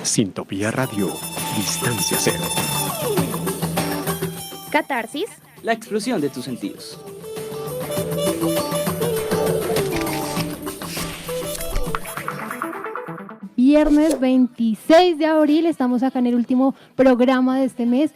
Sintopía Radio, Distancia Cero. Catarsis. La explosión de tus sentidos. Viernes 26 de abril, estamos acá en el último programa de este mes.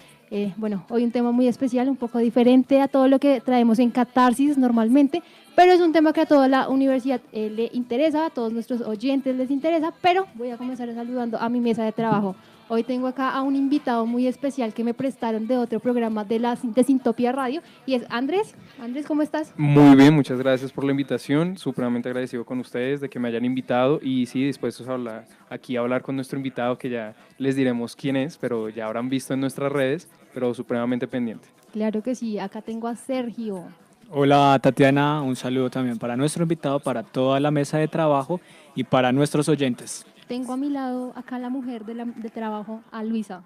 Hoy un tema muy especial, un poco diferente a todo lo que traemos en Catarsis normalmente, pero es un tema que a toda la universidad le interesa, a todos nuestros oyentes les interesa, pero voy a comenzar saludando a mi mesa de trabajo. Hoy tengo acá a un invitado muy especial que me prestaron de otro programa de Sintopía Radio y es Andrés. Andrés, ¿cómo estás? Muy bien, muchas gracias por la invitación, supremamente agradecido con ustedes de que me hayan invitado y sí, dispuestos a hablar con nuestro invitado que ya les diremos quién es, pero ya habrán visto en nuestras redes, pero supremamente pendiente. Claro que sí, acá tengo a Sergio. Hola Tatiana, un saludo también para nuestro invitado, para toda la mesa de trabajo y para nuestros oyentes. Tengo a mi lado acá la mujer de trabajo, a Luisa.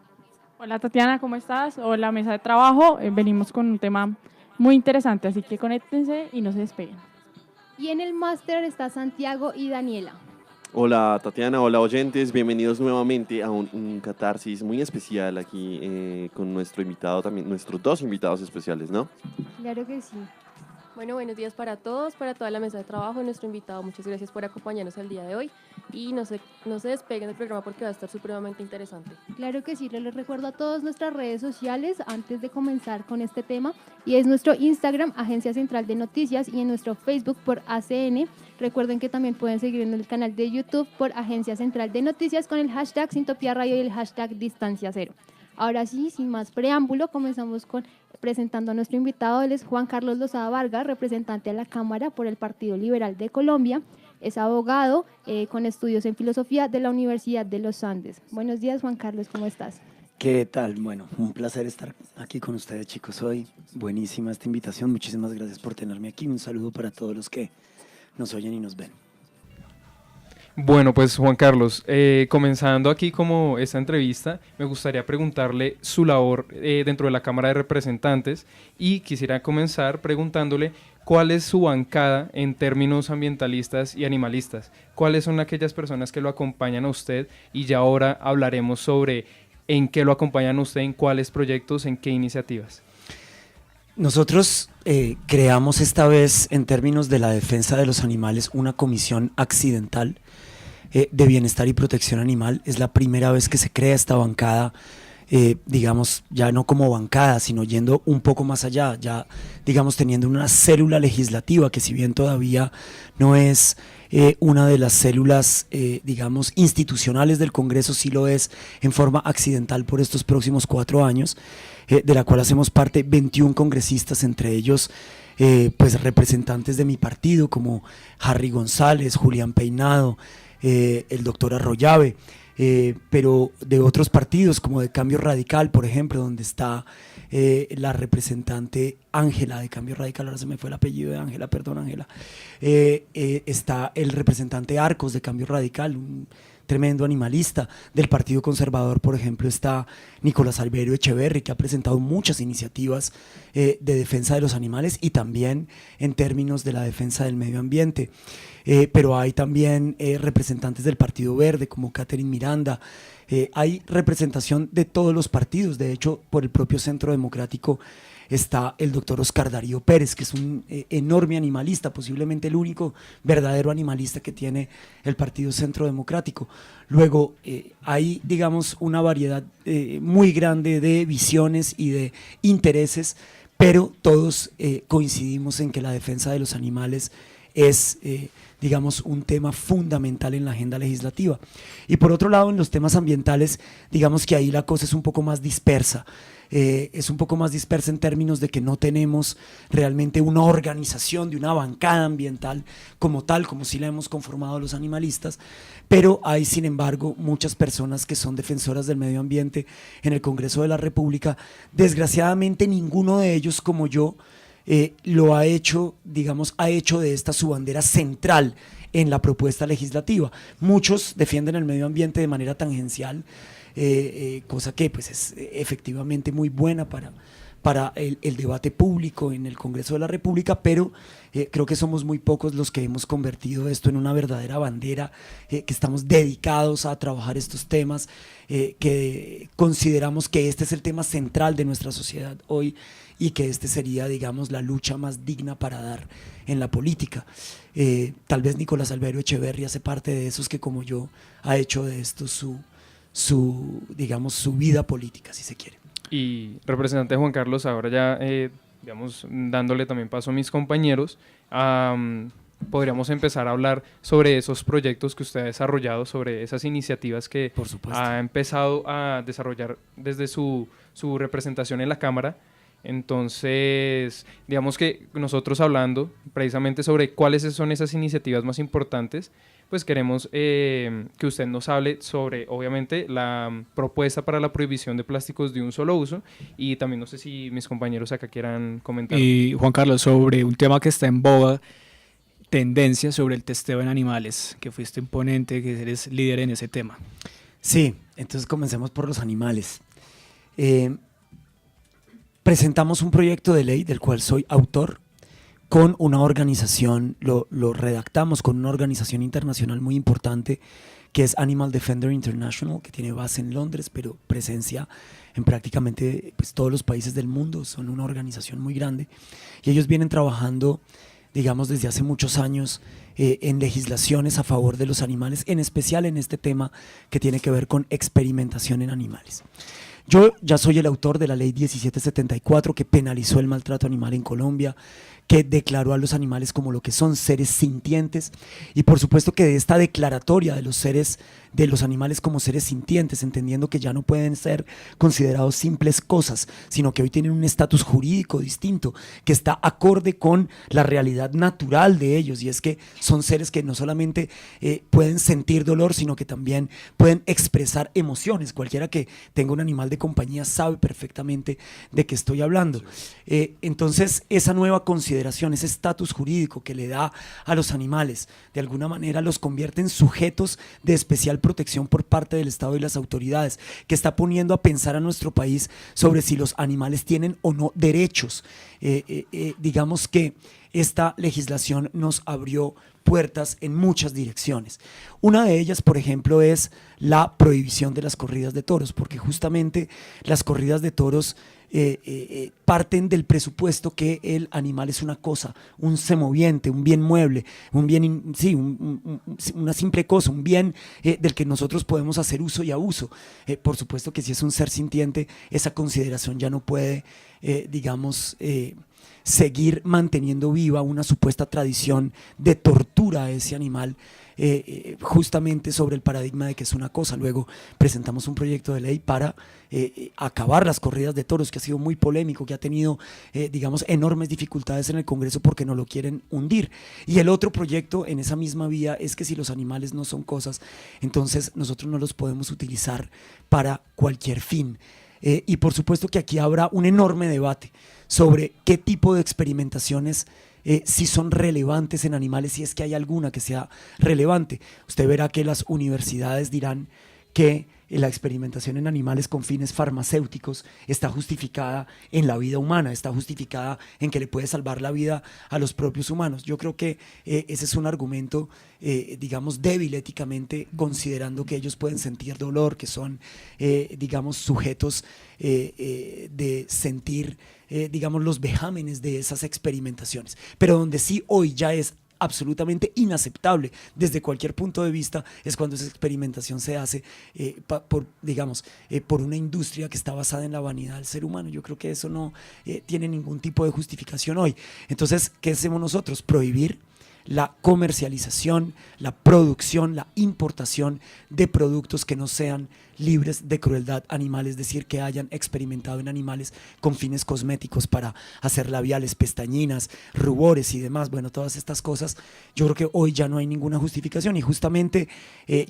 Hola Tatiana, ¿cómo estás? Hola mesa de trabajo, venimos con un tema muy interesante, así que conéctense y no se despeguen. Y en el máster está Santiago y Daniela. Hola Tatiana, hola oyentes, bienvenidos nuevamente a un catarsis muy especial aquí con nuestro invitado también, nuestros dos invitados especiales, ¿no? Claro que sí. Bueno, buenos días para todos, para toda la mesa de trabajo, nuestro invitado, muchas gracias por acompañarnos el día de hoy y no se despeguen del programa porque va a estar supremamente interesante. Claro que sí, les recuerdo a todas nuestras redes sociales antes de comenzar con este tema y es nuestro Instagram, Agencia Central de Noticias y en nuestro Facebook por ACN. Recuerden que también pueden seguir en el canal de YouTube por Agencia Central de Noticias con el hashtag Sintopía Radio y el hashtag Distancia Cero. Ahora sí, sin más preámbulo, comenzamos presentando a nuestro invitado. Él es Juan Carlos Lozada Vargas, representante de la Cámara por el Partido Liberal de Colombia. Es abogado con estudios en filosofía de la Universidad de los Andes. Buenos días, Juan Carlos, ¿cómo estás? ¿Qué tal? Bueno, un placer estar aquí con ustedes, chicos, hoy. Buenísima esta invitación, muchísimas gracias por tenerme aquí. Un saludo para todos los que nos oyen y nos ven. Bueno, pues Juan Carlos, comenzando aquí como esta entrevista, me gustaría preguntarle su labor dentro de la Cámara de Representantes y quisiera comenzar preguntándole cuál es su bancada en términos ambientalistas y animalistas, cuáles son aquellas personas que lo acompañan a usted y ya ahora hablaremos sobre en qué lo acompañan a usted, en cuáles proyectos, en qué iniciativas. Nosotros creamos esta vez en términos de la defensa de los animales una comisión accidental de bienestar y protección animal. Es la primera vez que se crea esta bancada, digamos, ya no como bancada, sino yendo un poco más allá, ya digamos teniendo una célula legislativa que si bien todavía no es una de las células, digamos, institucionales del Congreso, sí lo es en forma accidental por estos próximos 4 años, de la cual hacemos parte 21 congresistas, entre ellos pues representantes de mi partido como Harry González, Julián Peinado, el doctor Arroyave, pero de otros partidos como de Cambio Radical, por ejemplo, donde está la representante Ángela de Cambio Radical, ahora se me fue el apellido de Ángela, perdón Ángela, está el representante Arcos de Cambio Radical, un tremendo animalista. Del Partido Conservador, por ejemplo, está Nicolás Alberio Echeverri, que ha presentado muchas iniciativas de defensa de los animales y también en términos de la defensa del medio ambiente. Pero hay también representantes del Partido Verde como Catherine Miranda. Hay representación de todos los partidos. De hecho, por el propio Centro Democrático está el doctor Oscar Darío Pérez, que es un enorme animalista, posiblemente el único verdadero animalista que tiene el Partido Centro Democrático. Luego hay, digamos, una variedad muy grande de visiones y de intereses, pero todos coincidimos en que la defensa de los animales es, digamos, un tema fundamental en la agenda legislativa. Y por otro lado, en los temas ambientales, digamos que ahí la cosa es un poco más dispersa. Es un poco más dispersa en términos de que no tenemos realmente una organización de una bancada ambiental como tal, como si la hemos conformado los animalistas, pero hay sin embargo muchas personas que son defensoras del medio ambiente en el Congreso de la República. Desgraciadamente ninguno de ellos como yo lo ha hecho, digamos, ha hecho de esta su bandera central en la propuesta legislativa. Muchos defienden el medio ambiente de manera tangencial, cosa que pues es efectivamente muy buena para el debate público en el Congreso de la República, pero creo que somos muy pocos los que hemos convertido esto en una verdadera bandera, que estamos dedicados a trabajar estos temas, que consideramos que este es el tema central de nuestra sociedad hoy y que este sería, digamos, la lucha más digna para dar en la política. Tal vez Nicolás Albeiro Echeverri hace parte de esos que, como yo, ha hecho de esto digamos, su vida política, si se quiere. Y representante Juan Carlos, ahora ya, digamos, dándole también paso a mis compañeros, podríamos empezar a hablar sobre esos proyectos que usted ha desarrollado, sobre esas iniciativas que ha empezado a desarrollar desde su representación en la Cámara. Entonces, digamos que nosotros hablando precisamente sobre cuáles son esas iniciativas más importantes, pues queremos que usted nos hable sobre, obviamente, la propuesta para la prohibición de plásticos de un solo uso, y también no sé si mis compañeros acá quieran comentar. Y Juan Carlos, sobre un tema que está en boga, tendencia sobre el testeo en animales, que fuiste un ponente, que eres líder en ese tema. Sí, entonces comencemos por los animales. Presentamos un proyecto de ley del cual soy autor, con una organización, lo redactamos con una organización internacional muy importante que es Animal Defender International, que tiene base en Londres, pero presencia en prácticamente pues, todos los países del mundo. Son una organización muy grande y ellos vienen trabajando, digamos, desde hace muchos años en legislaciones a favor de los animales, en especial en este tema que tiene que ver con experimentación en animales. Yo ya soy el autor de la ley 1774 que penalizó el maltrato animal en Colombia, que declaró a los animales como lo que son, seres sintientes, y por supuesto que de esta declaratoria de los animales como seres sintientes, entendiendo que ya no pueden ser considerados simples cosas, sino que hoy tienen un estatus jurídico distinto, que está acorde con la realidad natural de ellos, y es que son seres que no solamente pueden sentir dolor, sino que también pueden expresar emociones. Cualquiera que tenga un animal de compañía sabe perfectamente de qué estoy hablando. Entonces, esa nueva consideración, ese estatus jurídico que le da a los animales, de alguna manera los convierte en sujetos de especial protección por parte del Estado y las autoridades, que está poniendo a pensar a nuestro país sobre si los animales tienen o no derechos. Digamos que esta legislación nos abrió puertas en muchas direcciones. Una de ellas, por ejemplo, es la prohibición de las corridas de toros, porque justamente las corridas de toros parten del presupuesto que el animal es una cosa, un semoviente, un bien mueble, un bien, sí, una simple cosa, un bien del que nosotros podemos hacer uso y abuso. Por supuesto que si es un ser sintiente, esa consideración ya no puede, digamos, seguir manteniendo viva una supuesta tradición de tortura a ese animal, justamente sobre el paradigma de que es una cosa. Luego presentamos un proyecto de ley para acabar las corridas de toros, que ha sido muy polémico, que ha tenido, digamos, enormes dificultades en el Congreso porque no lo quieren hundir. Y el otro proyecto en esa misma vía es que si los animales no son cosas, entonces nosotros no los podemos utilizar para cualquier fin. Y por supuesto que aquí habrá un enorme debate sobre qué tipo de experimentaciones si son relevantes en animales, si es que hay alguna que sea relevante. Usted verá que las universidades dirán que la experimentación en animales con fines farmacéuticos está justificada en la vida humana, está justificada en que le puede salvar la vida a los propios humanos. Yo creo que ese es un argumento, digamos, débil éticamente, considerando que ellos pueden sentir dolor, que son, digamos, sujetos de sentir, digamos, los vejámenes de esas experimentaciones. Pero donde sí hoy ya es absolutamente inaceptable desde cualquier punto de vista es cuando esa experimentación se hace por una industria que está basada en la vanidad del ser humano. Yo creo que eso no tiene ningún tipo de justificación hoy. Entonces, ¿qué hacemos nosotros? Prohibir la comercialización, la producción, la importación de productos que no sean libres de crueldad animal, es decir, que hayan experimentado en animales con fines cosméticos para hacer labiales, pestañinas, rubores y demás. Bueno, todas estas cosas, yo creo que hoy ya no hay ninguna justificación, y justamente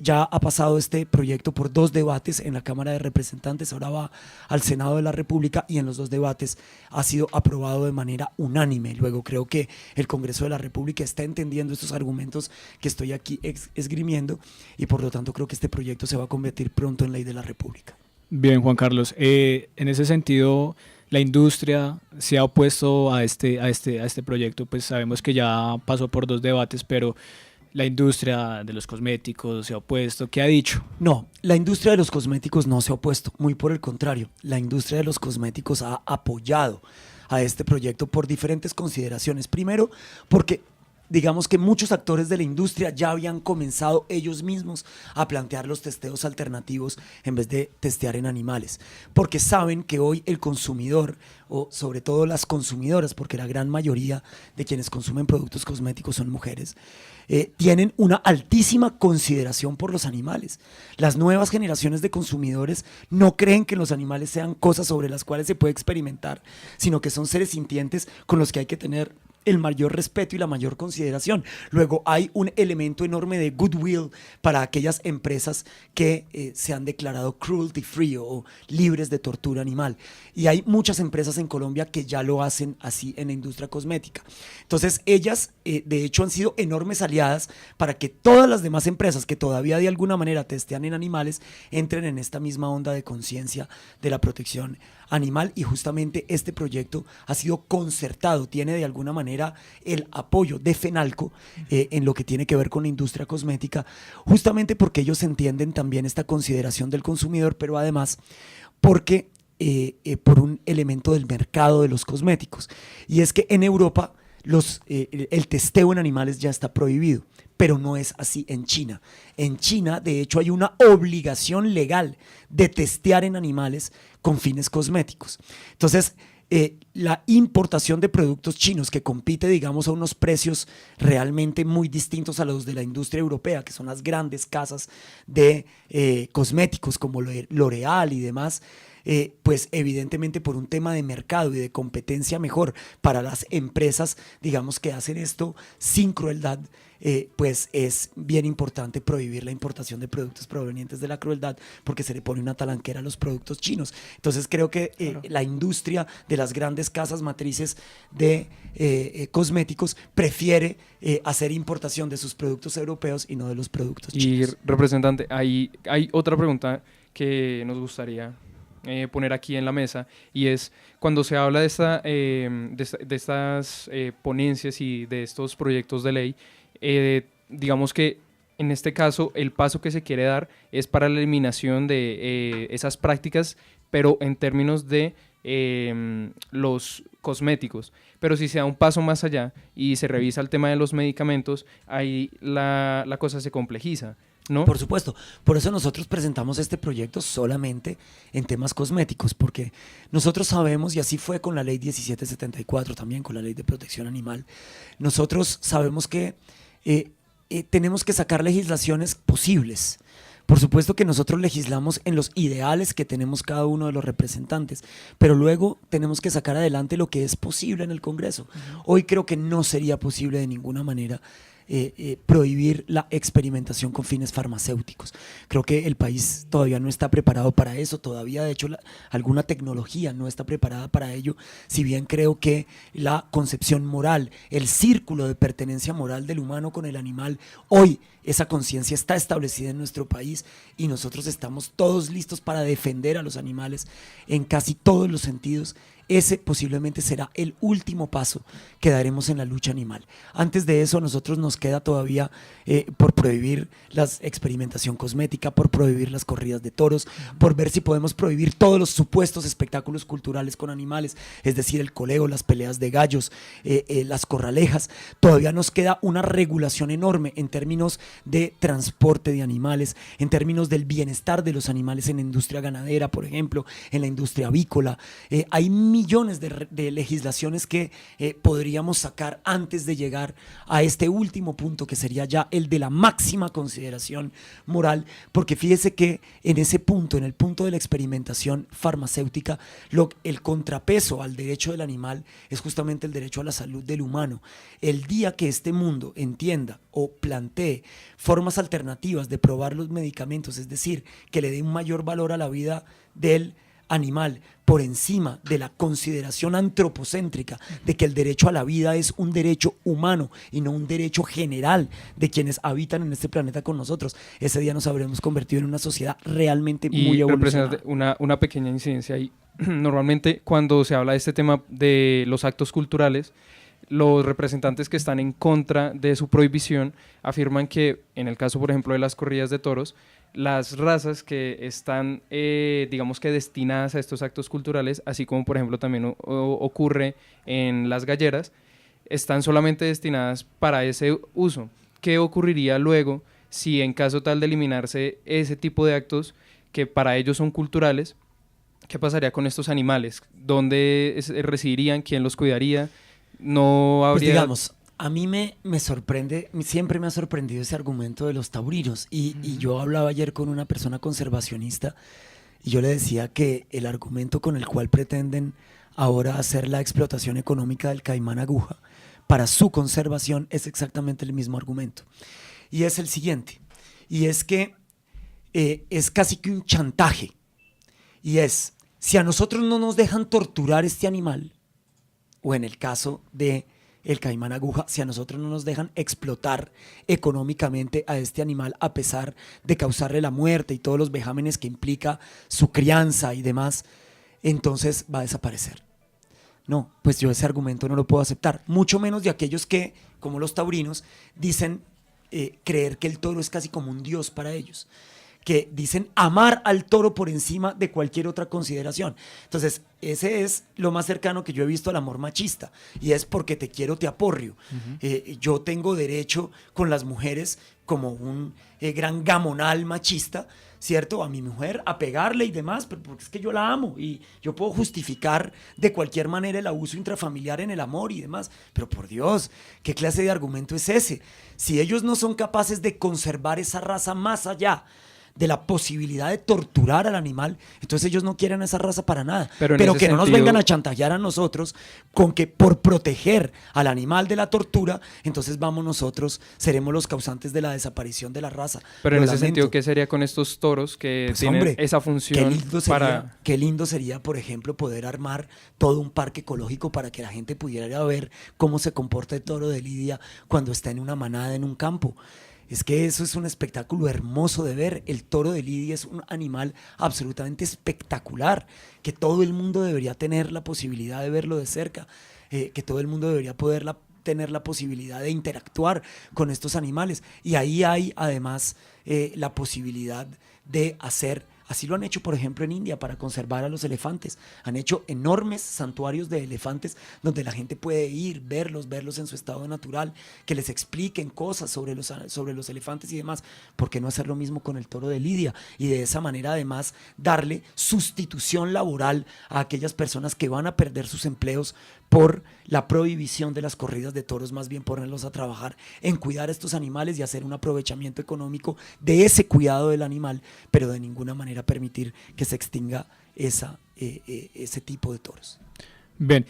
ya ha pasado este proyecto por 2 debates en la Cámara de Representantes, ahora va al Senado de la República y en los 2 debates ha sido aprobado de manera unánime. Luego creo que el Congreso de la República está entendiendo estos argumentos que estoy aquí esgrimiendo, y por lo tanto creo que este proyecto se va a convertir pronto en ley de la República. Bien, Juan Carlos, en ese sentido, la industria se ha opuesto a este proyecto. Pues sabemos que ya pasó por 2 debates, pero la industria de los cosméticos se ha opuesto. ¿Qué ha dicho? No, la industria de los cosméticos no se ha opuesto, muy por el contrario. La industria de los cosméticos ha apoyado a este proyecto por diferentes consideraciones. Primero, porque digamos que muchos actores de la industria ya habían comenzado ellos mismos a plantear los testeos alternativos en vez de testear en animales, porque saben que hoy el consumidor, o sobre todo las consumidoras, porque la gran mayoría de quienes consumen productos cosméticos son mujeres, tienen una altísima consideración por los animales. Las nuevas generaciones de consumidores no creen que los animales sean cosas sobre las cuales se puede experimentar, sino que son seres sintientes con los que hay que tener el mayor respeto y la mayor consideración. Luego hay un elemento enorme de goodwill para aquellas empresas que se han declarado cruelty free o libres de tortura animal. Y hay muchas empresas en Colombia que ya lo hacen así en la industria cosmética. Entonces ellas de hecho han sido enormes aliadas para que todas las demás empresas que todavía de alguna manera testean en animales entren en esta misma onda de conciencia de la protección animal, y justamente este proyecto ha sido concertado, tiene de alguna manera el apoyo de FENALCO en lo que tiene que ver con la industria cosmética, justamente porque ellos entienden también esta consideración del consumidor, pero además porque por un elemento del mercado de los cosméticos, y es que en Europa el testeo en animales ya está prohibido, pero no es así en China. En China, de hecho, hay una obligación legal de testear en animales con fines cosméticos. Entonces, la importación de productos chinos que compite, digamos, a unos precios realmente muy distintos a los de la industria europea, que son las grandes casas de cosméticos como L'Oréal y demás, pues evidentemente por un tema de mercado y de competencia mejor para las empresas, digamos, que hacen esto sin crueldad, pues es bien importante prohibir la importación de productos provenientes de la crueldad, porque se le pone una talanquera a los productos chinos. Entonces creo que la industria de las grandes casas matrices de cosméticos prefiere hacer importación de sus productos europeos y no de los productos chinos. Y representante, hay otra pregunta que nos gustaría poner aquí en la mesa, y es cuando se habla de estas ponencias y de estos proyectos de ley, digamos que en este caso el paso que se quiere dar es para la eliminación de esas prácticas, pero en términos de los cosméticos. Pero si se da un paso más allá y se revisa el tema de los medicamentos, ahí la cosa se complejiza, ¿no? Por supuesto, por eso nosotros presentamos este proyecto solamente en temas cosméticos, porque nosotros sabemos, y así fue con la ley 1774, también con la ley de protección animal, nosotros sabemos que tenemos que sacar legislaciones posibles. Por supuesto que nosotros legislamos en los ideales que tenemos cada uno de los representantes, pero luego tenemos que sacar adelante lo que es posible en el Congreso. Hoy creo que no sería posible de ninguna manera prohibir la experimentación con fines farmacéuticos. Creo que el país todavía no está preparado para eso, todavía de hecho alguna tecnología no está preparada para ello, si bien creo que la concepción moral, el círculo de pertenencia moral del humano con el animal, hoy esa conciencia está establecida en nuestro país y nosotros estamos todos listos para defender a los animales en casi todos los sentidos. Ese posiblemente será el último paso que daremos en la lucha animal. Antes de eso, a nosotros nos queda todavía por prohibir la experimentación cosmética, por prohibir las corridas de toros, por ver si podemos prohibir todos los supuestos espectáculos culturales con animales, es decir, el coleo, las peleas de gallos, las corralejas. Todavía nos queda una regulación enorme en términos de transporte de animales, en términos del bienestar de los animales en la industria ganadera, por ejemplo, en la industria avícola. Hay millones de legislaciones que podríamos sacar antes de llegar a este último punto, que sería ya el de la máxima consideración moral, porque fíjese que en ese punto, en el punto de la experimentación farmacéutica, el contrapeso al derecho del animal es justamente el derecho a la salud del humano. El día que este mundo entienda o plantee formas alternativas de probar los medicamentos, es decir, que le dé un mayor valor a la vida del animal por encima de la consideración antropocéntrica de que el derecho a la vida es un derecho humano y no un derecho general de quienes habitan en este planeta con nosotros, ese día nos habremos convertido en una sociedad realmente muy evolucionada. Una pequeña incidencia ahí. normalmente cuando se habla de este tema de los actos culturales, los representantes que están en contra de su prohibición afirman que, en el caso, por ejemplo, de las corridas de toros, las razas que están, digamos que destinadas a estos actos culturales, así como, por ejemplo, también ocurre en las galleras, están solamente destinadas para ese uso. ¿Qué ocurriría luego si, en caso tal de eliminarse ese tipo de actos que para ellos son culturales, qué pasaría con estos animales? ¿Dónde residirían? ¿Quién los cuidaría? No habría... Pues digamos, a mí me sorprende, siempre me ha sorprendido ese argumento de los taurinos y yo hablaba ayer con una persona conservacionista y yo le decía que el argumento con el cual pretenden ahora hacer la explotación económica del caimán aguja para su conservación es exactamente el mismo argumento. Y es el siguiente, y es que es casi que un chantaje, y es, si a nosotros no nos dejan torturar este animal, o en el caso de el caimán aguja, si a nosotros no nos dejan explotar económicamente a este animal a pesar de causarle la muerte y todos los vejámenes que implica su crianza y demás, entonces va a desaparecer. No, pues yo ese argumento no lo puedo aceptar, mucho menos de aquellos que, como los taurinos, dicen creer que el toro es casi como un dios para ellos, que dicen amar al toro por encima de cualquier otra consideración. Entonces, ese es lo más cercano que yo he visto al amor machista, y es porque te quiero, te aporrio. Yo tengo derecho con las mujeres como un gran gamonal machista, ¿cierto? A mi mujer, a pegarle y demás, pero porque es que yo la amo y yo puedo justificar de cualquier manera el abuso intrafamiliar en el amor y demás. Pero por Dios, ¿qué clase de argumento es ese? Si ellos no son capaces de conservar esa raza más allá de la posibilidad de torturar al animal, entonces ellos no quieren esa raza para nada. Pero que no nos vengan a chantajear a nosotros con que por proteger al animal de la tortura, entonces vamos nosotros, seremos los causantes de la desaparición de la raza. Pero en ese sentido, ¿qué sería con estos toros que pues, tienen hombre, esa función qué lindo sería, por ejemplo, poder armar todo un parque ecológico para que la gente pudiera ir a ver cómo se comporta el toro de Lidia cuando está en una manada en un campo. Es que eso es un espectáculo hermoso de ver. El toro de Lidia es un animal absolutamente espectacular, que todo el mundo debería tener la posibilidad de verlo de cerca, que todo el mundo debería tener la posibilidad de interactuar con estos animales. Y ahí hay además la posibilidad de hacer, así lo han hecho por ejemplo en India para conservar a los elefantes. Han hecho enormes santuarios de elefantes donde la gente puede ir, verlos en su estado natural, que les expliquen cosas sobre los elefantes y demás. ¿Por qué no hacer lo mismo con el toro de Lidia? Y de esa manera además darle sustitución laboral a aquellas personas que van a perder sus empleos por la prohibición de las corridas de toros, más bien ponerlos a trabajar en cuidar a estos animales y hacer un aprovechamiento económico de ese cuidado del animal, pero de ninguna manera permitir que se extinga ese tipo de toros. Bien,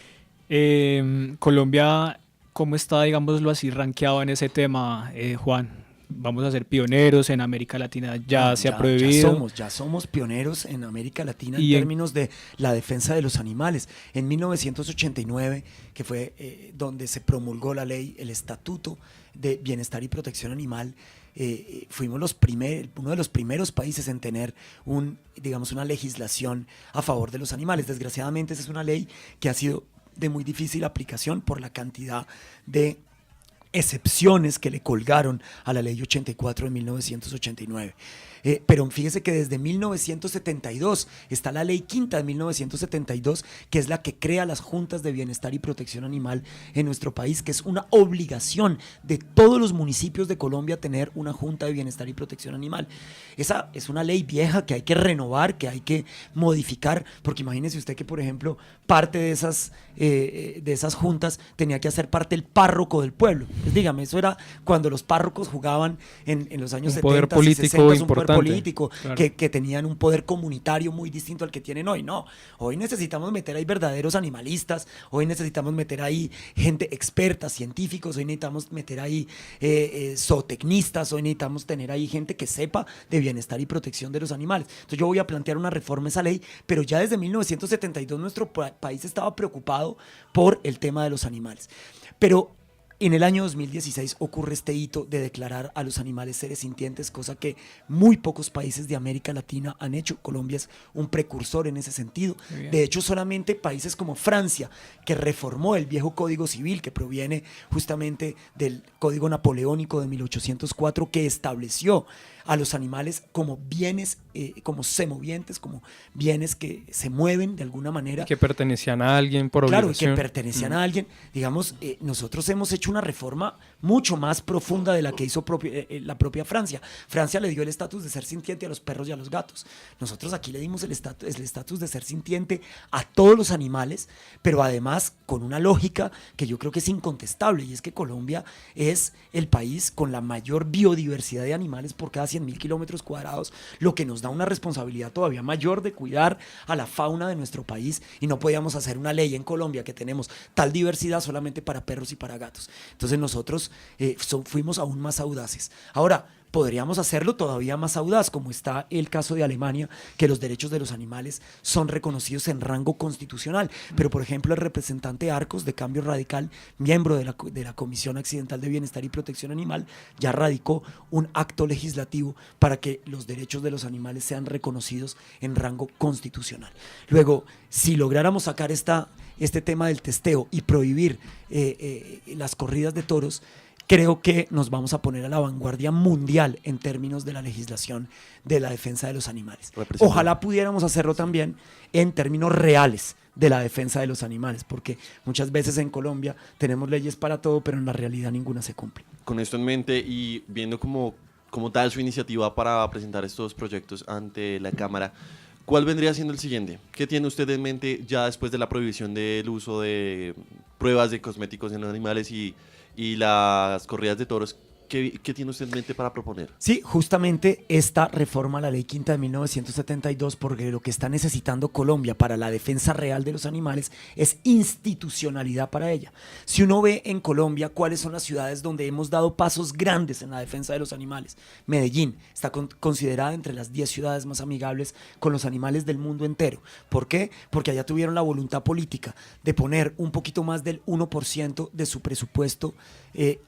Colombia, ¿cómo está, digámoslo así, rankeado en ese tema, Juan? Vamos a ser pioneros en América Latina, ya se ha prohibido. Ya somos pioneros en América Latina en términos de la defensa de los animales. En 1989, que fue donde se promulgó la ley, el Estatuto de Bienestar y Protección Animal, fuimos uno de los primeros países en tener una legislación a favor de los animales. Desgraciadamente, esa es una ley que ha sido de muy difícil aplicación por la cantidad de excepciones que le colgaron a la ley 84 de 1989. Pero fíjese que desde 1972 está la ley quinta de 1972, que es la que crea las juntas de bienestar y protección animal en nuestro país, que es una obligación de todos los municipios de Colombia tener una junta de bienestar y protección animal. Esa es una ley vieja que hay que renovar, que hay que modificar, porque imagínese usted que, por ejemplo, parte de esas juntas tenía que hacer parte el párroco del pueblo. Pues dígame, eso era cuando los párrocos jugaban en los años 70 poder político 60, importante. Político, claro. que tenían un poder comunitario muy distinto al que tienen hoy. No, hoy necesitamos meter ahí verdaderos animalistas, hoy necesitamos meter ahí gente experta, científicos, hoy necesitamos meter ahí zootecnistas, hoy necesitamos tener ahí gente que sepa de bienestar y protección de los animales. Entonces yo voy a plantear una reforma a esa ley, pero ya desde 1972 nuestro país estaba preocupado por el tema de los animales. Pero En el año 2016 ocurre este hito de declarar a los animales seres sintientes, cosa que muy pocos países de América Latina han hecho. Colombia es un precursor en ese sentido. De hecho, solamente países como Francia, que reformó el viejo Código Civil, que proviene justamente del Código Napoleónico de 1804, que estableció a los animales como bienes, como semovientes, como bienes que se mueven de alguna manera. Que pertenecían a alguien por obligación. Claro, que pertenecían a alguien. Digamos, nosotros hemos hecho una reforma mucho más profunda de la que hizo la propia Francia. Francia le dio el estatus de ser sintiente a los perros y a los gatos. Nosotros aquí le dimos el estatus de ser sintiente a todos los animales, pero además con una lógica que yo creo que es incontestable, y es que Colombia es el país con la mayor biodiversidad de animales por cada 100.000 kilómetros cuadrados, lo que nos da una responsabilidad todavía mayor de cuidar a la fauna de nuestro país, y no podíamos hacer una ley en Colombia que tenemos tal diversidad solamente para perros y para gatos. Entonces nosotros fuimos aún más audaces. Ahora, podríamos hacerlo todavía más audaz, como está el caso de Alemania, que los derechos de los animales son reconocidos en rango constitucional. Pero, por ejemplo, el representante Arcos, de Cambio Radical, miembro de la Comisión Accidental de Bienestar y Protección Animal, ya radicó un acto legislativo para que los derechos de los animales sean reconocidos en rango constitucional. Luego, si lográramos sacar este tema del testeo y prohibir las corridas de toros, creo que nos vamos a poner a la vanguardia mundial en términos de la legislación de la defensa de los animales. Ojalá pudiéramos hacerlo también en términos reales de la defensa de los animales, porque muchas veces en Colombia tenemos leyes para todo, pero en la realidad ninguna se cumple. Con esto en mente y viendo cómo tal su iniciativa para presentar estos proyectos ante la Cámara, ¿cuál vendría siendo el siguiente? ¿Qué tiene usted en mente ya después de la prohibición del uso de pruebas de cosméticos en los animales y las corridas de toros? ¿Qué tiene usted en mente para proponer? Sí, justamente esta reforma a la Ley Quinta de 1972, porque lo que está necesitando Colombia para la defensa real de los animales es institucionalidad para ella. Si uno ve en Colombia cuáles son las ciudades donde hemos dado pasos grandes en la defensa de los animales, Medellín está considerada entre las 10 ciudades más amigables con los animales del mundo entero. ¿Por qué? Porque allá tuvieron la voluntad política de poner un poquito más del 1% de su presupuesto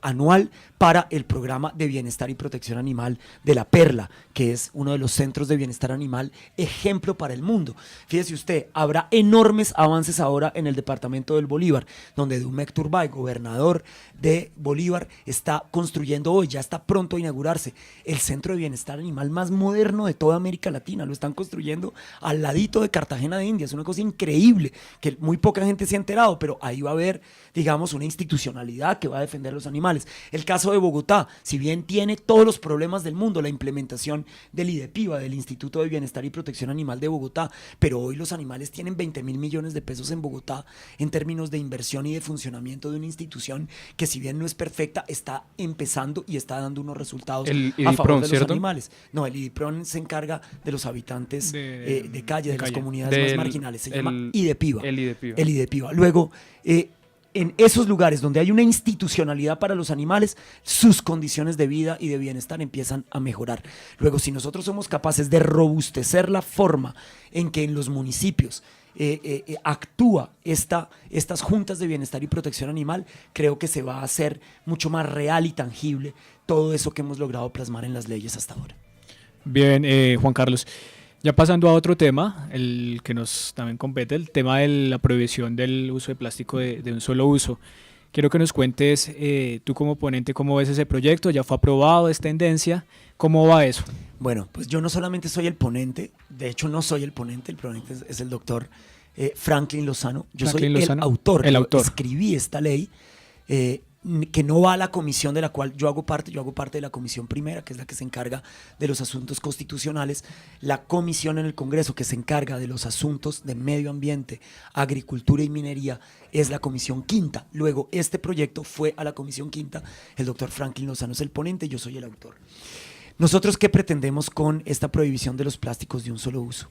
anual para el programa de bienestar y protección animal de La Perla, que es uno de los centros de bienestar animal ejemplo para el mundo. Fíjese usted, habrá enormes avances ahora en el departamento del Bolívar, donde Dumek Turbay, gobernador de Bolívar, está construyendo hoy, ya está pronto a inaugurarse, el centro de bienestar animal más moderno de toda América Latina. Lo están construyendo al ladito de Cartagena de Indias, una cosa increíble que muy poca gente se ha enterado, pero ahí va a haber, digamos, una institucionalidad que va a defender los animales. El caso de Bogotá, si bien tiene todos los problemas del mundo, la implementación del IDEPIBA, del Instituto de Bienestar y Protección Animal de Bogotá, pero hoy los animales tienen 20.000 millones de pesos en Bogotá en términos de inversión y de funcionamiento de una institución que, si bien no es perfecta, está empezando y está dando unos resultados a favor de los animales. No, el IDIPRON se encarga de los habitantes de calle, de las comunidades más marginales. Se llama IDEPIBA. El IDEPIBA. Luego, en esos lugares donde hay una institucionalidad para los animales, sus condiciones de vida y de bienestar empiezan a mejorar. Luego, si nosotros somos capaces de robustecer la forma en que en los municipios actúa estas juntas de bienestar y protección animal, creo que se va a hacer mucho más real y tangible todo eso que hemos logrado plasmar en las leyes hasta ahora. Bien, Juan Carlos. Ya pasando a otro tema, el que nos también compete, el tema de la prohibición del uso de plástico de un solo uso. Quiero que nos cuentes, tú como ponente, ¿cómo ves ese proyecto? ¿Ya fue aprobado? ¿Es tendencia? ¿Cómo va eso? Bueno, pues yo no solamente soy el ponente, de hecho no soy el ponente es el doctor Franklin Lozano. Yo soy el autor. Escribí esta ley que no va a la comisión de la cual yo hago parte de la comisión primera, que es la que se encarga de los asuntos constitucionales. La comisión en el Congreso que se encarga de los asuntos de medio ambiente, agricultura y minería es la comisión quinta. Luego este proyecto fue a la comisión quinta, el doctor Franklin Lozano es el ponente, yo soy el autor. Nosotros, ¿qué pretendemos con esta prohibición de los plásticos de un solo uso?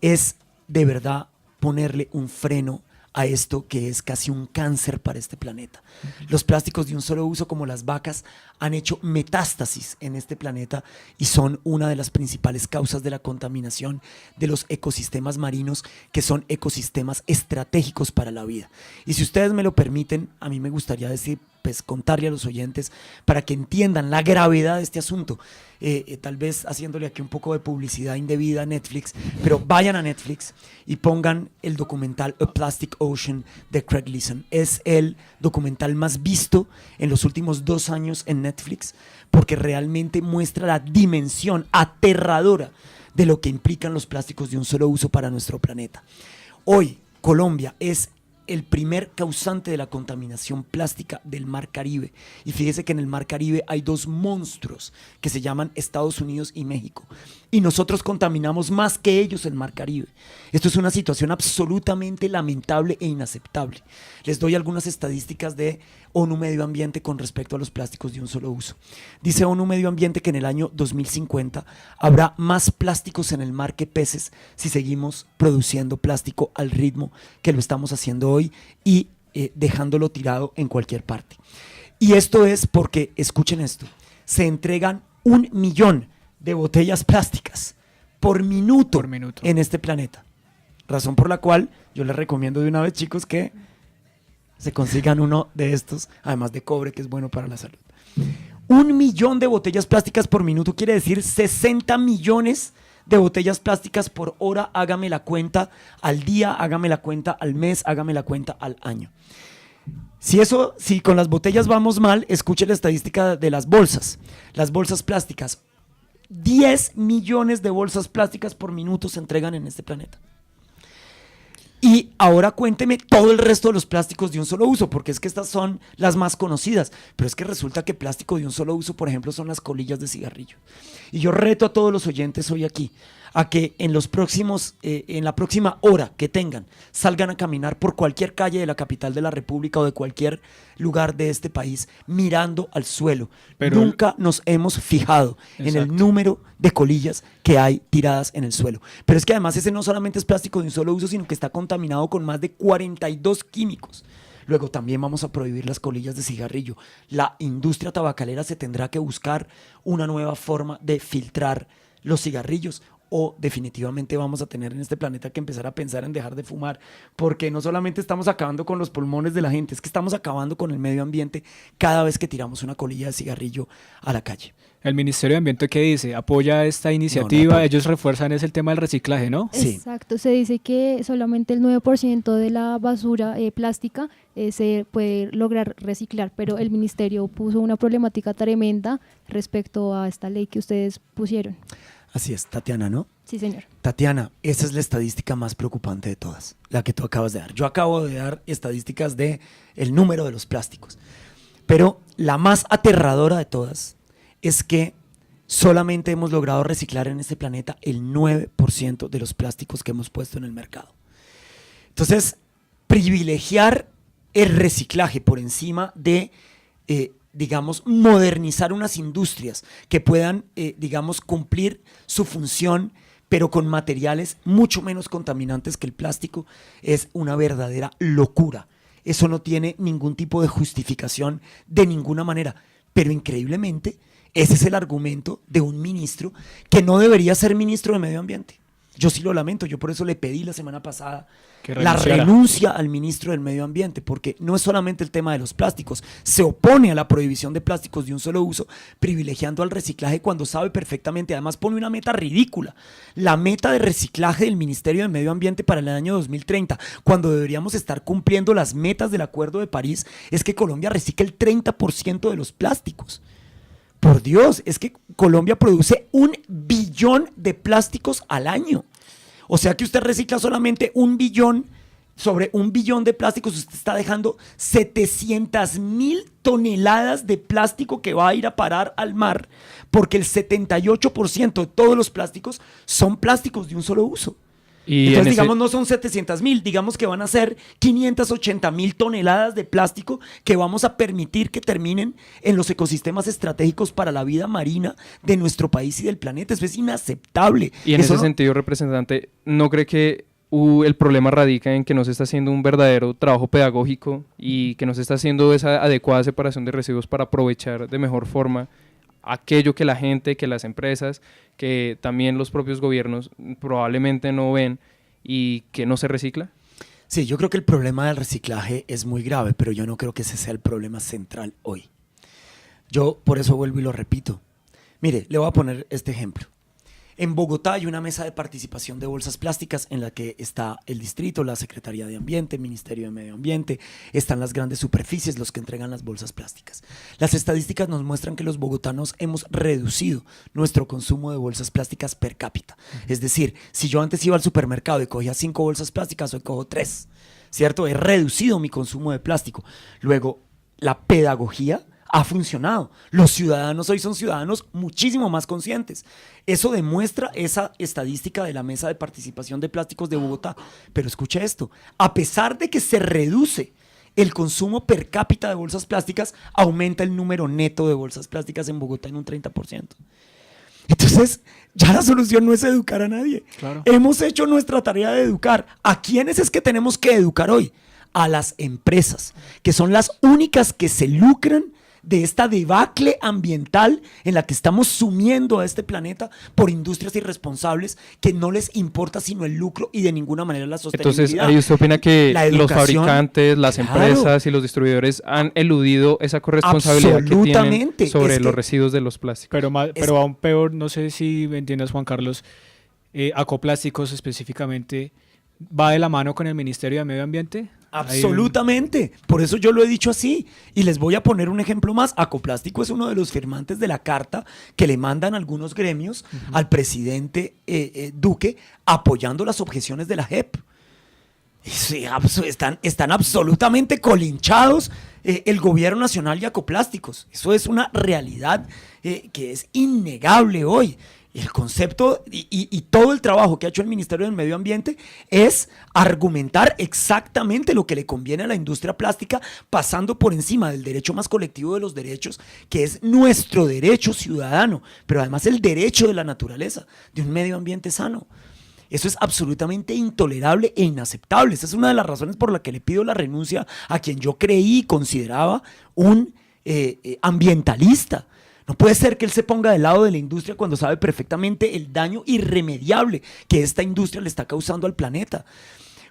Es de verdad ponerle un freno a esto que es casi un cáncer para este planeta. Los plásticos de un solo uso, como las vacas, han hecho metástasis en este planeta y son una de las principales causas de la contaminación de los ecosistemas marinos, que son ecosistemas estratégicos para la vida. Y si ustedes me lo permiten, a mí me gustaría decir pues, contarle a los oyentes para que entiendan la gravedad de este asunto. Tal vez haciéndole aquí un poco de publicidad indebida a Netflix, pero vayan a Netflix y pongan el documental A Plastic Ocean de Craig Leeson. Es el documental más visto en los últimos 2 años en Netflix, porque realmente muestra la dimensión aterradora de lo que implican los plásticos de un solo uso para nuestro planeta. Hoy, Colombia es el primer causante de la contaminación plástica del Mar Caribe. Y fíjese que en el Mar Caribe hay 2 monstruos que se llaman Estados Unidos y México. Y nosotros contaminamos más que ellos el Mar Caribe. Esto es una situación absolutamente lamentable e inaceptable. Les doy algunas estadísticas de ONU Medio Ambiente con respecto a los plásticos de un solo uso. Dice ONU Medio Ambiente que en el año 2050 habrá más plásticos en el mar que peces si seguimos produciendo plástico al ritmo que lo estamos haciendo hoy y dejándolo tirado en cualquier parte. Y esto es porque, escuchen esto, se entregan 1 millón de botellas plásticas por minuto en este planeta. Razón por la cual yo les recomiendo de una vez, chicos, que se consigan uno de estos, además de cobre, que es bueno para la salud. 1 millón de botellas plásticas por minuto quiere decir 60 millones de botellas plásticas por hora. Hágame la cuenta al día, hágame la cuenta al mes, hágame la cuenta al año. Si con las botellas vamos mal, escuche la estadística de las bolsas. Las bolsas plásticas, 10 millones de bolsas plásticas por minuto se entregan en este planeta. Y ahora cuénteme todo el resto de los plásticos de un solo uso, porque es que estas son las más conocidas, pero es que resulta que plástico de un solo uso, por ejemplo, son las colillas de cigarrillo. Y yo reto a todos los oyentes hoy aquí a que en la próxima hora que tengan, salgan a caminar por cualquier calle de la capital de la República o de cualquier lugar de este país mirando al suelo. Pero nunca nos hemos fijado en el número de colillas que hay tiradas en el suelo. Pero es que además ese no solamente es plástico de un solo uso, sino que está contaminado con más de 42 químicos. Luego también vamos a prohibir las colillas de cigarrillo. La industria tabacalera se tendrá que buscar una nueva forma de filtrar los cigarrillos, o definitivamente vamos a tener en este planeta que empezar a pensar en dejar de fumar, porque no solamente estamos acabando con los pulmones de la gente, es que estamos acabando con el medio ambiente cada vez que tiramos una colilla de cigarrillo a la calle. El Ministerio de Ambiente, ¿qué dice? ¿Apoya esta iniciativa? Ellos refuerzan el tema del reciclaje, ¿no? Sí. Exacto, se dice que solamente el 9% de la basura plástica se puede lograr reciclar, pero el Ministerio puso una problemática tremenda respecto a esta ley que ustedes pusieron. Así es, Tatiana, ¿no? Sí, señor. Tatiana, esa es la estadística más preocupante de todas, la que tú acabas de dar. Yo acabo de dar estadísticas de el número de los plásticos, pero la más aterradora de todas es que solamente hemos logrado reciclar en este planeta el 9% de los plásticos que hemos puesto en el mercado. Entonces, privilegiar el reciclaje por encima de digamos, modernizar unas industrias que puedan, digamos, cumplir su función, pero con materiales mucho menos contaminantes que el plástico, es una verdadera locura. Eso no tiene ningún tipo de justificación de ninguna manera, pero increíblemente ese es el argumento de un ministro que no debería ser ministro de Medio Ambiente. Yo sí lo lamento, yo por eso le pedí la semana pasada la renuncia al ministro del Medio Ambiente, porque no es solamente el tema de los plásticos, se opone a la prohibición de plásticos de un solo uso, privilegiando al reciclaje cuando sabe perfectamente, además pone una meta ridícula, la meta de reciclaje del Ministerio del Medio Ambiente para el año 2030, cuando deberíamos estar cumpliendo las metas del Acuerdo de París, es que Colombia recicle el 30% de los plásticos. Por Dios, es que Colombia produce 1 billón de plásticos al año. O sea que usted recicla solamente 1 billón, sobre 1 billón de plásticos, usted está dejando 700.000 toneladas de plástico que va a ir a parar al mar, porque el 78% de todos los plásticos son plásticos de un solo uso. Y entonces, digamos, no son 700.000, digamos que van a ser 580.000 toneladas de plástico que vamos a permitir que terminen en los ecosistemas estratégicos para la vida marina de nuestro país y del planeta. Eso es inaceptable. Y en ese sentido, representante, ¿no cree que el problema radica en que no se está haciendo un verdadero trabajo pedagógico y que no se está haciendo esa adecuada separación de residuos para aprovechar de mejor forma aquello que la gente, que las empresas, que también los propios gobiernos probablemente no ven y que no se recicla? Sí, yo creo que el problema del reciclaje es muy grave, pero yo no creo que ese sea el problema central hoy. Yo por eso vuelvo y lo repito. Mire, le voy a poner este ejemplo. En Bogotá hay una mesa de participación de bolsas plásticas en la que está el distrito, la Secretaría de Ambiente, el Ministerio de Medio Ambiente, están las grandes superficies, los que entregan las bolsas plásticas. Las estadísticas nos muestran que los bogotanos hemos reducido nuestro consumo de bolsas plásticas per cápita. Es decir, si yo antes iba al supermercado y cogía 5 bolsas plásticas, hoy cojo 3, ¿cierto? He reducido mi consumo de plástico. Luego, la pedagogía ha funcionado. Los ciudadanos hoy son ciudadanos muchísimo más conscientes. Eso demuestra esa estadística de la Mesa de Participación de Plásticos de Bogotá. Pero escuche esto, a pesar de que se reduce el consumo per cápita de bolsas plásticas, aumenta el número neto de bolsas plásticas en Bogotá en un 30%. Entonces, ya la solución no es educar a nadie. Claro. Hemos hecho nuestra tarea de educar. ¿A quiénes es que tenemos que educar hoy? A las empresas, que son las únicas que se lucran de esta debacle ambiental en la que estamos sumiendo a este planeta por industrias irresponsables que no les importa sino el lucro y de ninguna manera la sostenibilidad. Entonces, ahí usted opina que los fabricantes, las claro, empresas y los distribuidores han eludido esa corresponsabilidad que tienen absolutamente, sobre los residuos de los plásticos. Pero aún peor, no sé si me entiendas, Juan Carlos, Acoplásticos específicamente, ¿va de la mano con el Ministerio de Medio Ambiente? Absolutamente, por eso yo lo he dicho así. Y les voy a poner un ejemplo más. Acoplástico es uno de los firmantes de la carta que le mandan algunos gremios al presidente Duque apoyando las objeciones de la JEP. Sí, están absolutamente colinchados el gobierno nacional y Acoplásticos. Eso es una realidad que es innegable hoy. El concepto y todo el trabajo que ha hecho el Ministerio del Medio Ambiente es argumentar exactamente lo que le conviene a la industria plástica, pasando por encima del derecho más colectivo de los derechos, que es nuestro derecho ciudadano, pero además el derecho de la naturaleza, de un medio ambiente sano. Eso es absolutamente intolerable e inaceptable. Esa es una de las razones por la que le pido la renuncia a quien yo creí y consideraba un ambientalista. No puede ser que él se ponga del lado de la industria cuando sabe perfectamente el daño irremediable que esta industria le está causando al planeta.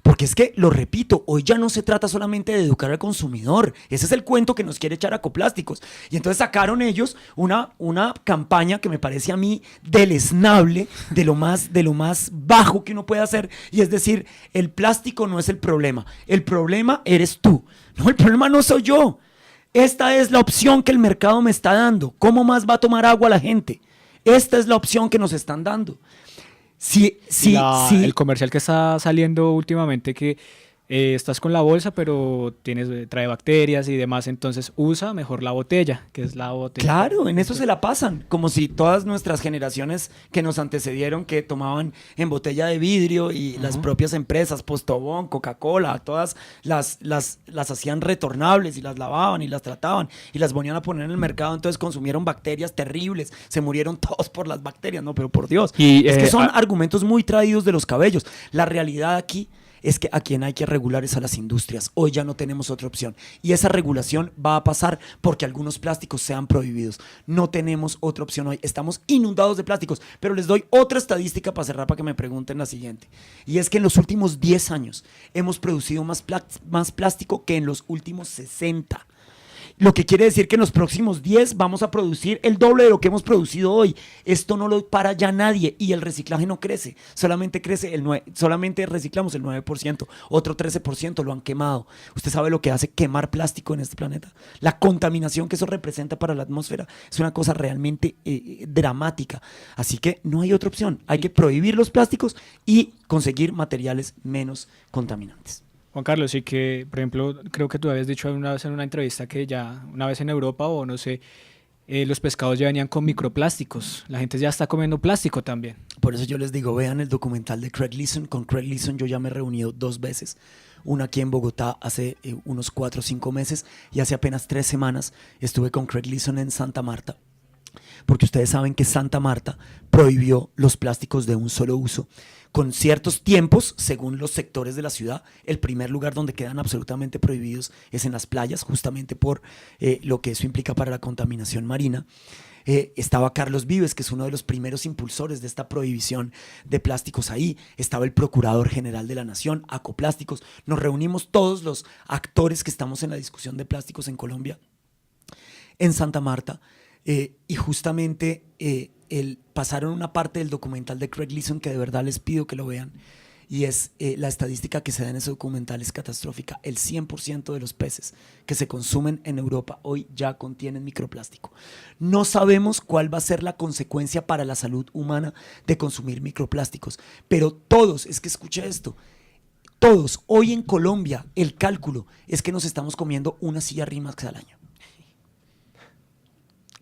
Porque es que, lo repito, hoy ya no se trata solamente de educar al consumidor. Ese es el cuento que nos quiere echar Acoplásticos. Y entonces sacaron ellos una campaña que me parece a mí deleznable, de lo más bajo que uno puede hacer. Y es decir, el plástico no es el problema eres tú. No, el problema no soy yo. Esta es la opción que el mercado me está dando. ¿Cómo más va a tomar agua la gente? Esta es la opción que nos están dando. El comercial que está saliendo últimamente que estás con la bolsa pero trae bacterias y demás, entonces usa mejor la botella, que es la botella. Claro, en eso se la pasan, como si todas nuestras generaciones que nos antecedieron, que tomaban en botella de vidrio y las propias empresas, Postobón, Coca-Cola, todas las hacían retornables y las lavaban y las trataban y las ponían a poner en el mercado, entonces consumieron bacterias terribles, se murieron todos por las bacterias, no, pero por Dios. Es que son argumentos muy traídos de los cabellos. La realidad aquí es que a quien hay que regular es a las industrias. Hoy ya no tenemos otra opción. Y esa regulación va a pasar porque algunos plásticos sean prohibidos. No tenemos otra opción hoy. Estamos inundados de plásticos. Pero les doy otra estadística para cerrar, para que me pregunten la siguiente. Y es que en los últimos 10 años hemos producido más plástico que en los últimos 60. Lo que quiere decir que en los próximos 10 vamos a producir el doble de lo que hemos producido hoy. Esto no lo para ya nadie y el reciclaje no crece. Solamente reciclamos el 9%, otro 13% lo han quemado. ¿Usted sabe lo que hace quemar plástico en este planeta? La contaminación que eso representa para la atmósfera es una cosa realmente dramática. Así que no hay otra opción. Hay que prohibir los plásticos y conseguir materiales menos contaminantes. Juan Carlos, sí que, por ejemplo, creo que tú habías dicho una vez en una entrevista que ya una vez en Europa o no sé, los pescados ya venían con microplásticos. La gente ya está comiendo plástico también. Por eso yo les digo, vean el documental de Craig Leeson. Con Craig Leeson yo ya me he reunido 2 veces. Una aquí en Bogotá hace unos 4 o 5 meses y hace apenas 3 semanas estuve con Craig Leeson en Santa Marta. Porque ustedes saben que Santa Marta prohibió los plásticos de un solo uso con ciertos tiempos según los sectores de la ciudad. El primer lugar donde quedan absolutamente prohibidos es en las playas, justamente por lo que eso implica para la contaminación marina. estaba Carlos Vives, que es uno de los primeros impulsores de esta prohibición de plásticos ahí, estaba el Procurador General de la Nación, Acoplásticos, nos reunimos todos los actores que estamos en la discusión de plásticos en Colombia, en Santa Marta, y justamente pasaron una parte del documental de Craig Leeson que de verdad les pido que lo vean, y es la estadística que se da en ese documental es catastrófica. El 100% de los peces que se consumen en Europa hoy ya contienen microplástico. No sabemos cuál va a ser la consecuencia para la salud humana de consumir microplásticos, pero todos, es que escucha esto, todos, hoy en Colombia el cálculo es que nos estamos comiendo una silla Rimax al año.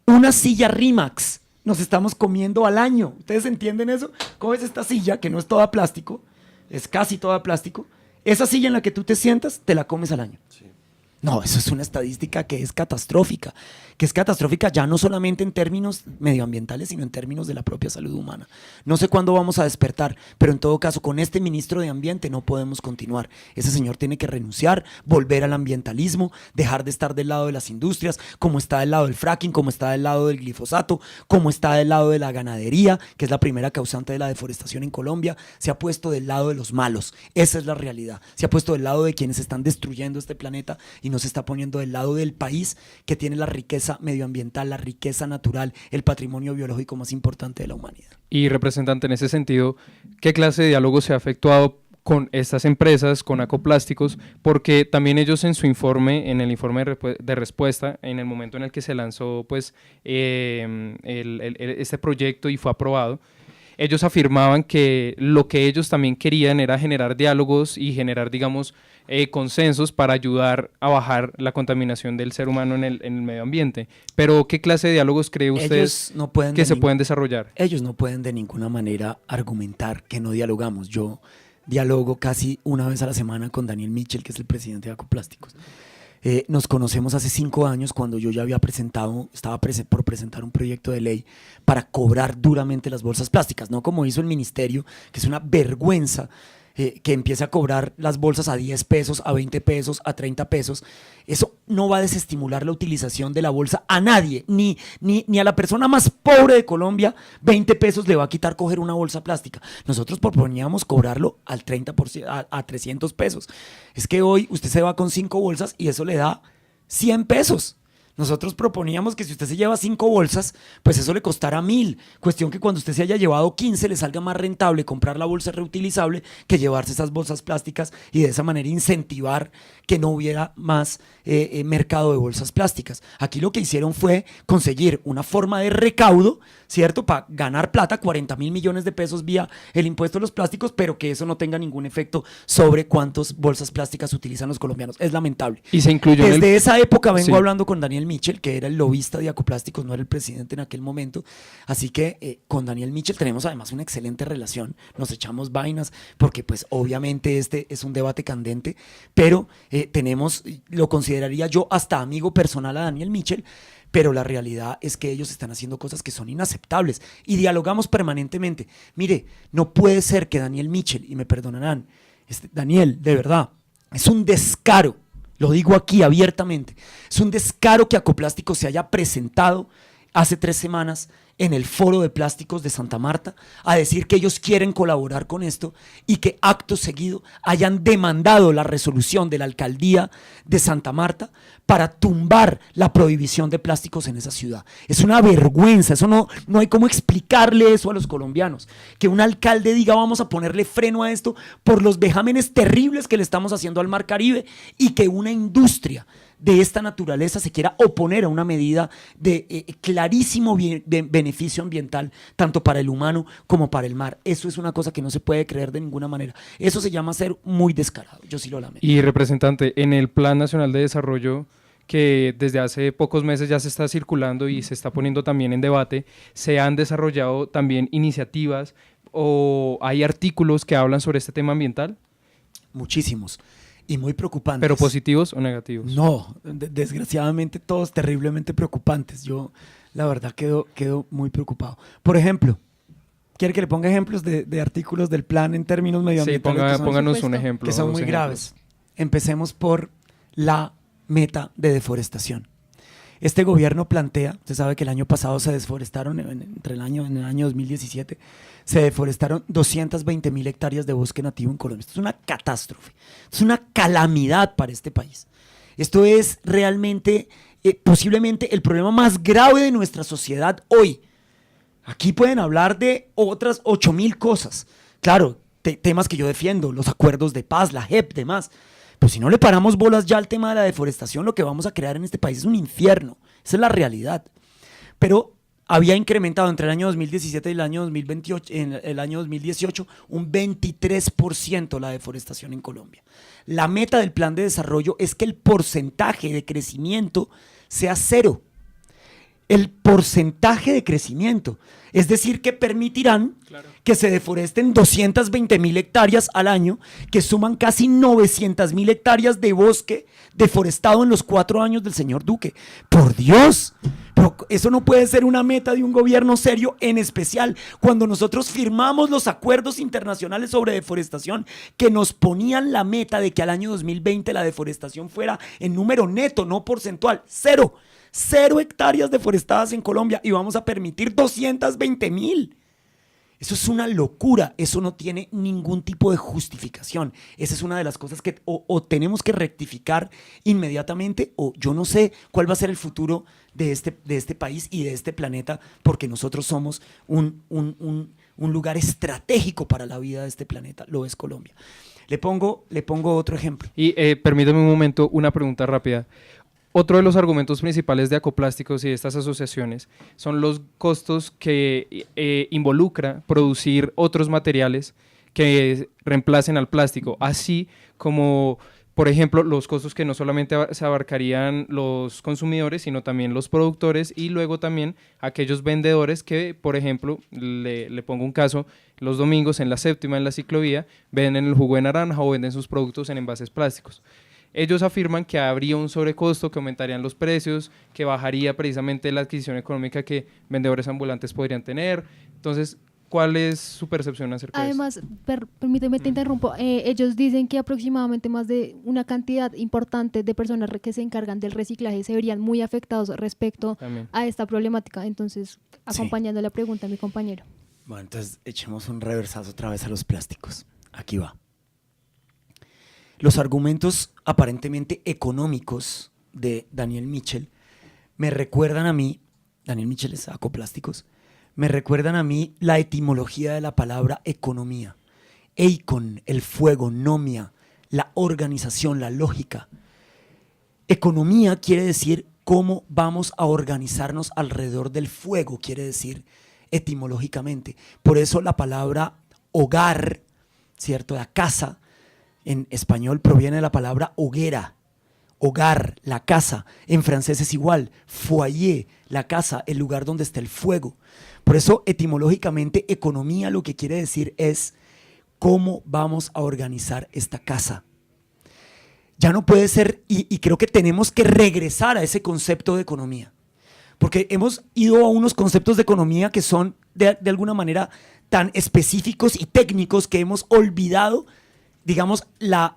Una silla Rimax nos estamos comiendo al año. ¿Ustedes entienden eso? Coges esta silla que no es toda plástico, es casi toda plástico. Esa silla en la que tú te sientas, te la comes al año. Sí. No, eso es una estadística que es catastrófica ya no solamente en términos medioambientales, sino en términos de la propia salud humana. No sé cuándo vamos a despertar, pero en todo caso, con este ministro de Ambiente no podemos continuar. Ese señor tiene que renunciar, volver al ambientalismo, dejar de estar del lado de las industrias, como está del lado del fracking, como está del lado del glifosato, como está del lado de la ganadería, que es la primera causante de la deforestación en Colombia. Se ha puesto del lado de los malos. Esa es la realidad. Se ha puesto del lado de quienes están destruyendo este planeta y no se está poniendo del lado del país que tiene la riqueza medioambiental, la riqueza natural, el patrimonio biológico más importante de la humanidad. Y representante, en ese sentido, ¿qué clase de diálogo se ha efectuado con estas empresas, con Acoplásticos? Porque también ellos en su informe, en el informe de respuesta, en el momento en el que se lanzó pues, este proyecto y fue aprobado, ellos afirmaban que lo que ellos también querían era generar diálogos y generar, digamos, consensos para ayudar a bajar la contaminación del ser humano en el medio ambiente. Pero, ¿qué clase de diálogos cree usted que se pueden desarrollar? Ellos no pueden de ninguna manera argumentar que no dialogamos. Yo dialogo casi una vez a la semana con Daniel Mitchell, que es el presidente de Acoplásticos. Nos conocemos hace 5 años cuando yo ya estaba por presentar un proyecto de ley para cobrar duramente las bolsas plásticas, no como hizo el ministerio, que es una vergüenza que empiece a cobrar las bolsas a 10 pesos, a 20 pesos, a 30 pesos. Eso no va a desestimular la utilización de la bolsa a nadie, ni a la persona más pobre de Colombia 20 pesos le va a quitar coger una bolsa plástica. Nosotros proponíamos cobrarlo al 30%, a 300 pesos. Es que hoy usted se va con 5 bolsas y eso le da 100 pesos. Nosotros proponíamos que si usted se lleva 5 bolsas, pues eso le costará 1.000. Cuestión que cuando usted se haya llevado 15 le salga más rentable comprar la bolsa reutilizable que llevarse esas bolsas plásticas y de esa manera incentivar que no hubiera más mercado de bolsas plásticas. Aquí lo que hicieron fue conseguir una forma de recaudo, ¿cierto? Para ganar plata, 40.000 millones de pesos vía el impuesto a los plásticos, pero que eso no tenga ningún efecto sobre cuántas bolsas plásticas utilizan los colombianos. Es lamentable. Y se incluyó desde esa época vengo hablando con Daniel Mitchell, que era el lobista de Acoplásticos, no era el presidente en aquel momento. Así que con Daniel Mitchell tenemos además una excelente relación. Nos echamos vainas porque pues obviamente este es un debate candente, pero lo consideraría yo hasta amigo personal a Daniel Mitchell. Pero la realidad es que ellos están haciendo cosas que son inaceptables y dialogamos permanentemente. Mire, no puede ser que Daniel Mitchell, y me perdonarán, Daniel, de verdad, es un descaro, lo digo aquí abiertamente, es un descaro que Acoplásticos se haya presentado hace 3 semanas en el Foro de Plásticos de Santa Marta a decir que ellos quieren colaborar con esto y que acto seguido hayan demandado la resolución de la alcaldía de Santa Marta para tumbar la prohibición de plásticos en esa ciudad. Es una vergüenza, eso no hay cómo explicarle eso a los colombianos, que un alcalde diga vamos a ponerle freno a esto por los vejámenes terribles que le estamos haciendo al Mar Caribe y que una industria de esta naturaleza se quiera oponer a una medida de clarísimo beneficio ambiental, tanto para el humano como para el mar. Eso es una cosa que no se puede creer de ninguna manera. Eso se llama ser muy descarado. Yo sí lo lamento. Y representante, en el Plan Nacional de Desarrollo, que desde hace pocos meses ya se está circulando y se está poniendo también en debate, se han desarrollado también iniciativas o hay artículos que hablan sobre este tema ambiental. Muchísimos. Y muy preocupantes. ¿Pero positivos o negativos? No, desgraciadamente todos terriblemente preocupantes. Yo, la verdad, quedo muy preocupado. Por ejemplo, ¿quiere que le ponga ejemplos de artículos del plan en términos medioambientales? Sí, pónganos un ejemplo. Que son muy graves. Empecemos por la meta de deforestación. Este gobierno plantea, usted sabe que el año pasado se deforestaron, en el año 2017, se deforestaron 220.000 hectáreas de bosque nativo en Colombia. Esto es una catástrofe, es una calamidad para este país. Esto es realmente, posiblemente el problema más grave de nuestra sociedad hoy. Aquí pueden hablar de otras 8.000 cosas. Claro, temas que yo defiendo, los acuerdos de paz, la JEP, demás. Pero si no le paramos bolas ya al tema de la deforestación, lo que vamos a crear en este país es un infierno. Esa es la realidad. Pero había incrementado entre el año 2017 y el año 2028, en el año 2018 un 23% la deforestación en Colombia. La meta del plan de desarrollo es que el porcentaje de crecimiento sea 0. El porcentaje de crecimiento, es decir, que permitirán que se deforesten 220.000 hectáreas al año, que suman casi 900.000 hectáreas de bosque deforestado en los 4 años del señor Duque. ¡Por Dios! Pero eso no puede ser una meta de un gobierno serio, en especial cuando nosotros firmamos los acuerdos internacionales sobre deforestación que nos ponían la meta de que al año 2020 la deforestación fuera en número neto, no porcentual, 0. 0 hectáreas deforestadas en Colombia y vamos a permitir 220.000. Eso es una locura, eso no tiene ningún tipo de justificación. Esa es una de las cosas que o tenemos que rectificar inmediatamente, o yo no sé cuál va a ser el futuro de este país y de este planeta, porque nosotros somos un lugar estratégico para la vida de este planeta, lo es Colombia. Le pongo otro ejemplo. Y permítame un momento, una pregunta rápida. Otro de los argumentos principales de Acoplásticos y de estas asociaciones son los costos que involucra producir otros materiales que reemplacen al plástico, así como, por ejemplo, los costos que no solamente se abarcarían los consumidores, sino también los productores y luego también aquellos vendedores que, por ejemplo, le pongo un caso, los domingos en la Séptima, en la ciclovía, venden el jugo de naranja o venden sus productos en envases plásticos. Ellos afirman que habría un sobrecosto, que aumentarían los precios, que bajaría precisamente la adquisición económica que vendedores ambulantes podrían tener. Entonces, ¿cuál es su percepción acerca de eso? Además, permíteme te interrumpo, ellos dicen que aproximadamente más de una cantidad importante de personas que se encargan del reciclaje se verían muy afectados respecto a esta problemática. Entonces, acompañando la pregunta a mi compañero. Bueno, entonces echemos un reversazo otra vez a los plásticos. Aquí va. Los argumentos aparentemente económicos de Daniel Mitchell me recuerdan a mí, Daniel Mitchell es Acoplásticos, me recuerdan a mí la etimología de la palabra economía. Eikon, el fuego, nomia, la organización, la lógica. Economía quiere decir cómo vamos a organizarnos alrededor del fuego, quiere decir etimológicamente. Por eso la palabra hogar, ¿cierto? La casa, en español proviene de la palabra hoguera, hogar, la casa. En francés es igual, foyer, la casa, el lugar donde está el fuego. Por eso, etimológicamente, economía lo que quiere decir es cómo vamos a organizar esta casa. Ya no puede ser, y creo que tenemos que regresar a ese concepto de economía, porque hemos ido a unos conceptos de economía que son de alguna manera tan específicos y técnicos que hemos olvidado, digamos, la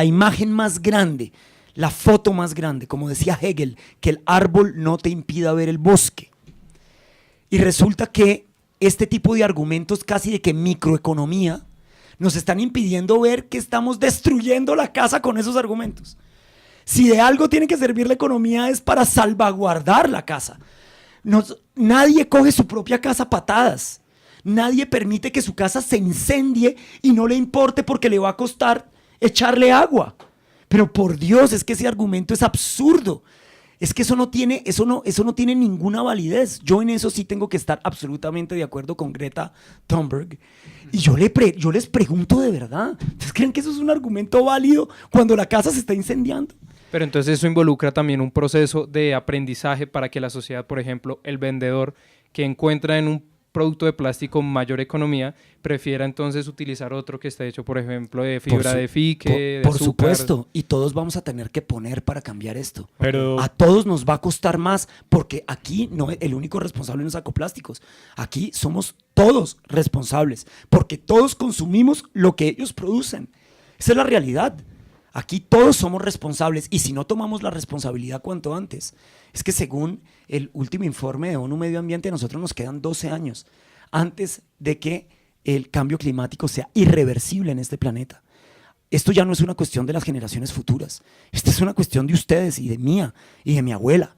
imagen más grande, la foto más grande, como decía Hegel, que el árbol no te impida ver el bosque. Y resulta que este tipo de argumentos casi de que microeconomía nos están impidiendo ver que estamos destruyendo la casa con esos argumentos. Si de algo tiene que servir la economía es para salvaguardar la casa. Nadie coge su propia casa a patadas. Nadie permite que su casa se incendie y no le importe porque le va a costar echarle agua. Pero por Dios, es que ese argumento es absurdo. Es que eso no tiene ninguna validez. Yo en eso sí tengo que estar absolutamente de acuerdo con Greta Thunberg. Y yo les pregunto de verdad, ¿ustedes creen que eso es un argumento válido cuando la casa se está incendiando? Pero entonces eso involucra también un proceso de aprendizaje para que la sociedad, por ejemplo, el vendedor que encuentra en un producto de plástico mayor economía, prefiera entonces utilizar otro que esté hecho, por ejemplo, de fibra de fique, de por azúcar. Supuesto, y todos vamos a tener que poner para cambiar esto. Pero a todos nos va a costar más, porque aquí no, el único responsable no es Acoplásticos. Aquí somos todos responsables, porque todos consumimos lo que ellos producen. Esa es la realidad. Aquí todos somos responsables y si no tomamos la responsabilidad cuanto antes, es que según el último informe de ONU Medio Ambiente, a nosotros nos quedan 12 años antes de que el cambio climático sea irreversible en este planeta. Esto ya no es una cuestión de las generaciones futuras, esta es una cuestión de ustedes y de mía y de mi abuela.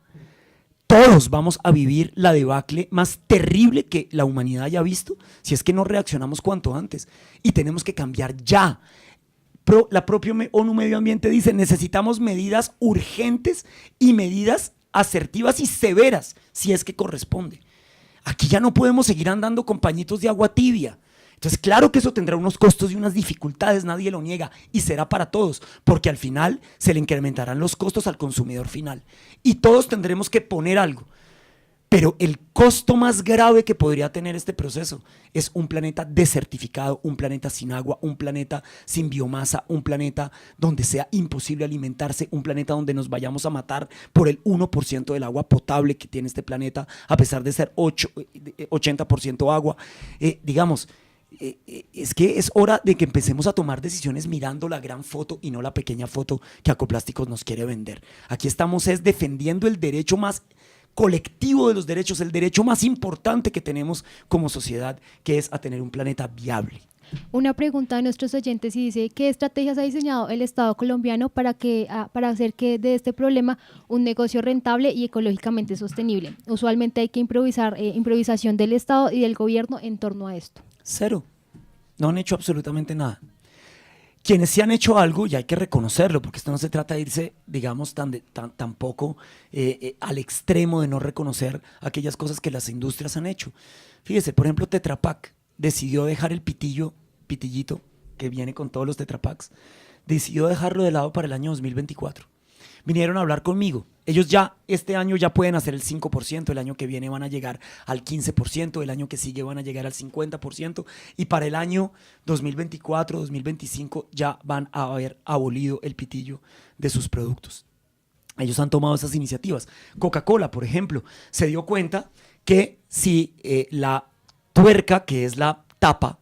Todos vamos a vivir la debacle más terrible que la humanidad haya visto si es que no reaccionamos cuanto antes y tenemos que cambiar ya. La propia ONU Medio Ambiente dice, necesitamos medidas urgentes y medidas asertivas y severas, si es que corresponde. Aquí ya no podemos seguir andando con pañitos de agua tibia. Entonces, claro que eso tendrá unos costos y unas dificultades, nadie lo niega, y será para todos, porque al final se le incrementarán los costos al consumidor final. Y todos tendremos que poner algo. Pero el costo más grave que podría tener este proceso es un planeta desertificado, un planeta sin agua, un planeta sin biomasa, un planeta donde sea imposible alimentarse, un planeta donde nos vayamos a matar por el 1% del agua potable que tiene este planeta, a pesar de ser 80% agua. Es que es hora de que empecemos a tomar decisiones mirando la gran foto y no la pequeña foto que Acoplásticos nos quiere vender. Aquí estamos defendiendo el derecho más colectivo de los derechos, el derecho más importante que tenemos como sociedad, que es a tener un planeta viable. Una pregunta de nuestros oyentes y dice, ¿qué estrategias ha diseñado el Estado colombiano para hacer que de este problema un negocio rentable y ecológicamente sostenible? Usualmente hay que improvisación del Estado y del gobierno en torno a esto. Cero. No han hecho absolutamente nada. Quienes sí han hecho algo, y hay que reconocerlo, porque esto no se trata de irse, digamos, tampoco al extremo de no reconocer aquellas cosas que las industrias han hecho. Fíjese, por ejemplo, Tetra Pak decidió dejar el pitillito que viene con todos los Tetra Paks, decidió dejarlo de lado para el año 2024. Vinieron a hablar conmigo. Ellos ya, este año ya pueden hacer el 5%, el año que viene van a llegar al 15%, el año que sigue van a llegar al 50%, y para el año 2024, 2025 ya van a haber abolido el pitillo de sus productos. Ellos han tomado esas iniciativas. Coca-Cola, por ejemplo, se dio cuenta que si la tuerca, que es la tapa,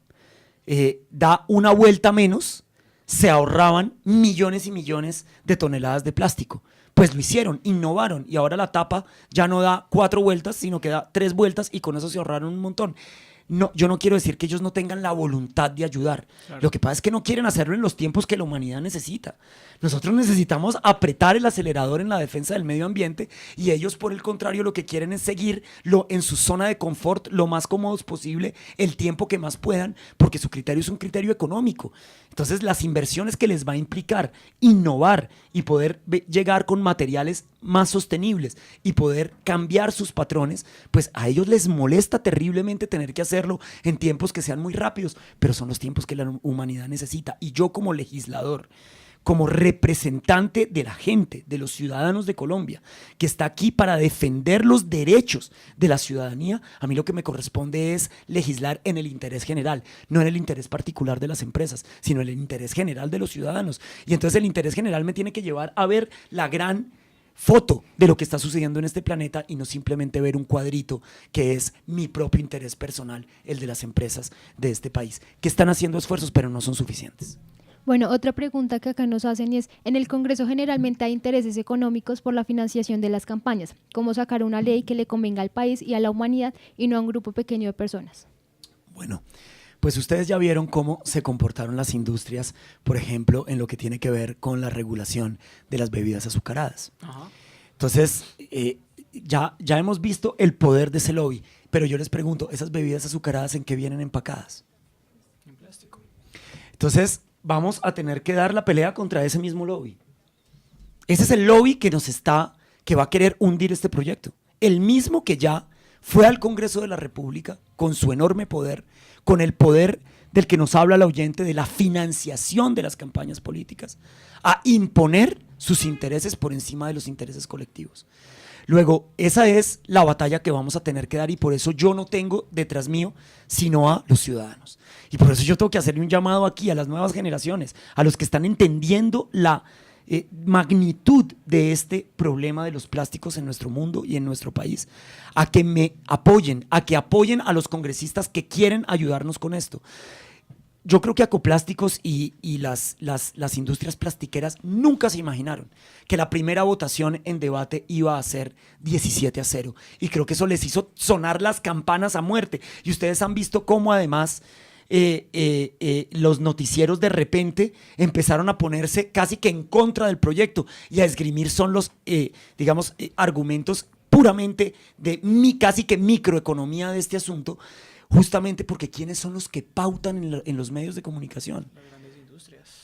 da una vuelta menos, se ahorraban millones y millones de toneladas de plástico. Pues lo hicieron, innovaron, y ahora la tapa ya no da 4 vueltas, sino que da 3 vueltas, y con eso se ahorraron un montón. No, yo no quiero decir que ellos no tengan la voluntad de ayudar. Claro. Lo que pasa es que no quieren hacerlo en los tiempos que la humanidad necesita. Nosotros necesitamos apretar el acelerador en la defensa del medio ambiente, y ellos, por el contrario, lo que quieren es seguirlo en su zona de confort lo más cómodos posible, el tiempo que más puedan, porque su criterio es un criterio económico. Entonces, las inversiones que les va a implicar innovar y poder llegar con materiales más sostenibles y poder cambiar sus patrones, pues a ellos les molesta terriblemente tener que hacerlo en tiempos que sean muy rápidos, pero son los tiempos que la humanidad necesita. Y yo, como legislador, como representante de la gente, de los ciudadanos de Colombia, que está aquí para defender los derechos de la ciudadanía, a mí lo que me corresponde es legislar en el interés general, no en el interés particular de las empresas, sino en el interés general de los ciudadanos. Y entonces el interés general me tiene que llevar a ver la gran foto de lo que está sucediendo en este planeta, y no simplemente ver un cuadrito que es mi propio interés personal, el de las empresas de este país, que están haciendo esfuerzos pero no son suficientes. Bueno, otra pregunta que acá nos hacen es, en el Congreso generalmente hay intereses económicos por la financiación de las campañas. ¿Cómo sacar una ley que le convenga al país y a la humanidad y no a un grupo pequeño de personas? Bueno, pues ustedes ya vieron cómo se comportaron las industrias, por ejemplo, en lo que tiene que ver con la regulación de las bebidas azucaradas. Ajá. Entonces, ya hemos visto el poder de ese lobby, pero yo les pregunto, ¿esas bebidas azucaradas en qué vienen empacadas? En plástico. Entonces, vamos a tener que dar la pelea contra ese mismo lobby. Ese es el lobby que va a querer hundir este proyecto. El mismo que ya fue al Congreso de la República con su enorme poder, con el poder del que nos habla el oyente, de la financiación de las campañas políticas, a imponer sus intereses por encima de los intereses colectivos. Luego, esa es la batalla que vamos a tener que dar, y por eso yo no tengo detrás mío sino a los ciudadanos. Y por eso yo tengo que hacerle un llamado aquí a las nuevas generaciones, a los que están entendiendo la magnitud de este problema de los plásticos en nuestro mundo y en nuestro país, a que me apoyen, a que apoyen a los congresistas que quieren ayudarnos con esto. yo creo que Acoplásticos y las industrias plastiqueras nunca se imaginaron que la primera votación en debate iba a ser 17-0. Y creo que eso les hizo sonar las campanas a muerte. Y ustedes han visto cómo además los noticieros de repente empezaron a ponerse casi que en contra del proyecto y a esgrimir son los, argumentos puramente de casi que microeconomía de este asunto, justamente porque ¿quiénes son los que pautan en los medios de comunicación?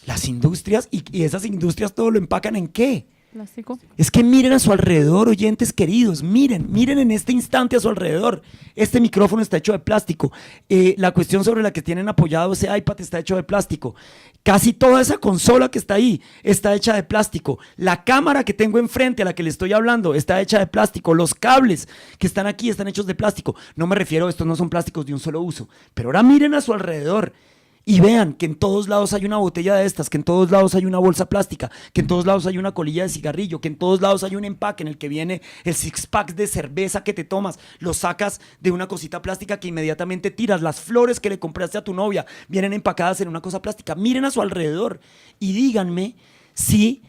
Las industrias, y esas industrias todo lo empacan ¿en qué? Plástico. Es que miren a su alrededor, oyentes queridos, miren en este instante a su alrededor. Este micrófono está hecho de plástico. La cuestión sobre la que tienen apoyado ese iPad está hecho de plástico. Casi toda esa consola que está ahí está hecha de plástico. La cámara que tengo enfrente a la que le estoy hablando está hecha de plástico. Los cables que están aquí están hechos de plástico. No me refiero, estos no son plásticos de un solo uso. Pero ahora miren a su alrededor. Y vean que en todos lados hay una botella de estas, que en todos lados hay una bolsa plástica, que en todos lados hay una colilla de cigarrillo, que en todos lados hay un empaque en el que viene el six-pack de cerveza que te tomas, lo sacas de una cosita plástica que inmediatamente tiras, las flores que le compraste a tu novia vienen empacadas en una cosa plástica. Miren a su alrededor y díganme si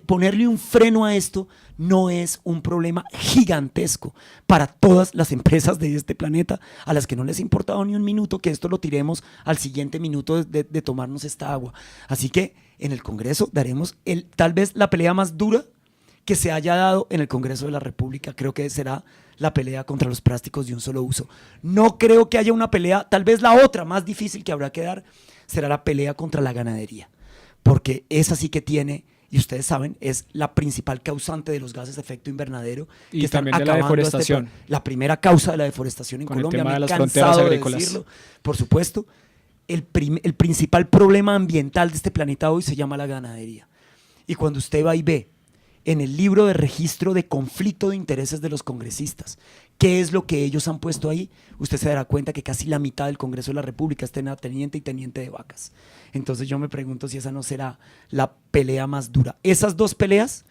ponerle un freno a esto no es un problema gigantesco para todas las empresas de este planeta a las que no les ha importado ni un minuto que esto lo tiremos al siguiente minuto de tomarnos esta agua. Así que en el Congreso daremos tal vez la pelea más dura que se haya dado en el Congreso de la República. Creo que será la pelea contra los plásticos de un solo uso. No creo que haya una pelea, tal vez la otra más difícil que habrá que dar será la pelea contra la ganadería, porque esa sí que tiene, y ustedes saben, es la principal causante de los gases de efecto invernadero. Y que también de la deforestación. La primera causa de la deforestación en con Colombia. El tema me de las cansado fronteras de agrícolas. decirlo. Por supuesto, el principal problema ambiental de este planeta hoy se llama la ganadería. Y cuando usted va y ve en el libro de registro de conflicto de intereses de los congresistas qué es lo que ellos han puesto ahí, usted se dará cuenta que casi la mitad del Congreso de la República es teniente y teniente de vacas. Entonces yo me pregunto si esa no será la pelea más dura. Esas dos peleas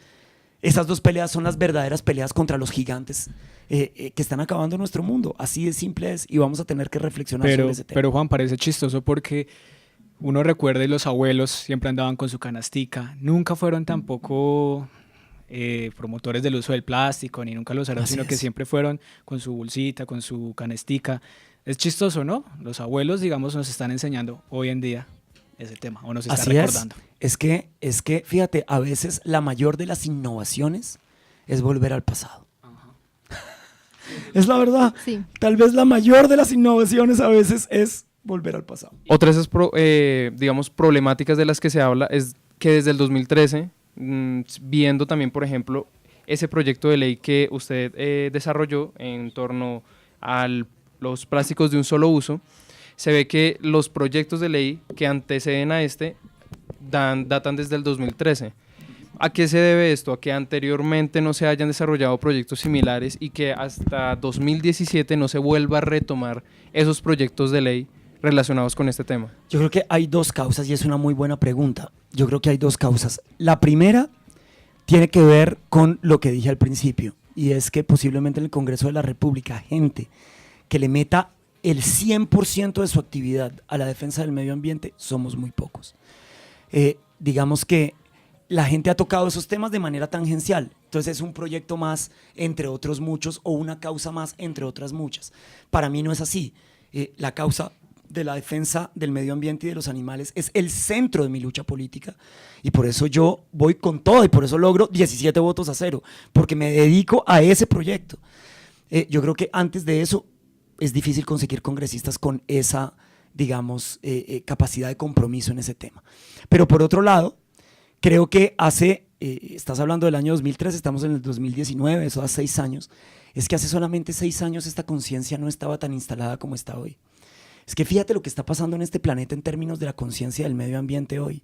son las verdaderas peleas contra los gigantes que están acabando nuestro mundo. Así de simple es, y vamos a tener que reflexionar sobre ese tema. Pero Juan, parece chistoso porque uno recuerda y los abuelos siempre andaban con su canastica, nunca fueron tampoco promotores del uso del plástico, ni nunca lo usaron, sino que siempre fueron con su bolsita, con su canestica. Es chistoso, ¿no? Los abuelos, digamos, nos están enseñando hoy en día ese tema, o nos están recordando. Es que, fíjate, a veces la mayor de las innovaciones es volver al pasado. Es la verdad. Sí. Tal vez la mayor de las innovaciones a veces es volver al pasado. Otra de esas problemáticas de las que se habla es que desde el 2013, viendo también, por ejemplo, ese proyecto de ley que usted desarrolló en torno a los plásticos de un solo uso, se ve que los proyectos de ley que anteceden a datan desde el 2013. ¿A qué se debe esto? A que anteriormente no se hayan desarrollado proyectos similares y que hasta 2017 no se vuelva a retomar esos proyectos de ley relacionados con este tema. Yo creo que hay dos causas y es una muy buena pregunta. Yo creo que hay dos causas. La primera tiene que ver con lo que dije al principio, y es que posiblemente en el Congreso de la República, gente que le meta el 100% de su actividad a la defensa del medio ambiente, somos muy pocos. Digamos que la gente ha tocado esos temas de manera tangencial, entonces es un proyecto más entre otros muchos o una causa más entre otras muchas. Para mí no es así. La causa de la defensa del medio ambiente y de los animales es el centro de mi lucha política, y por eso yo voy con todo y por eso logro 17 votos a 0, porque me dedico a ese proyecto. Yo creo que antes de eso es difícil conseguir congresistas con esa, digamos, capacidad de compromiso en ese tema. Pero por otro lado, creo que estás hablando del año 2013, estamos en el 2019, eso hace 6 años, es que hace solamente 6 años esta conciencia no estaba tan instalada como está hoy. Es que fíjate lo que está pasando en este planeta en términos de la conciencia del medio ambiente hoy.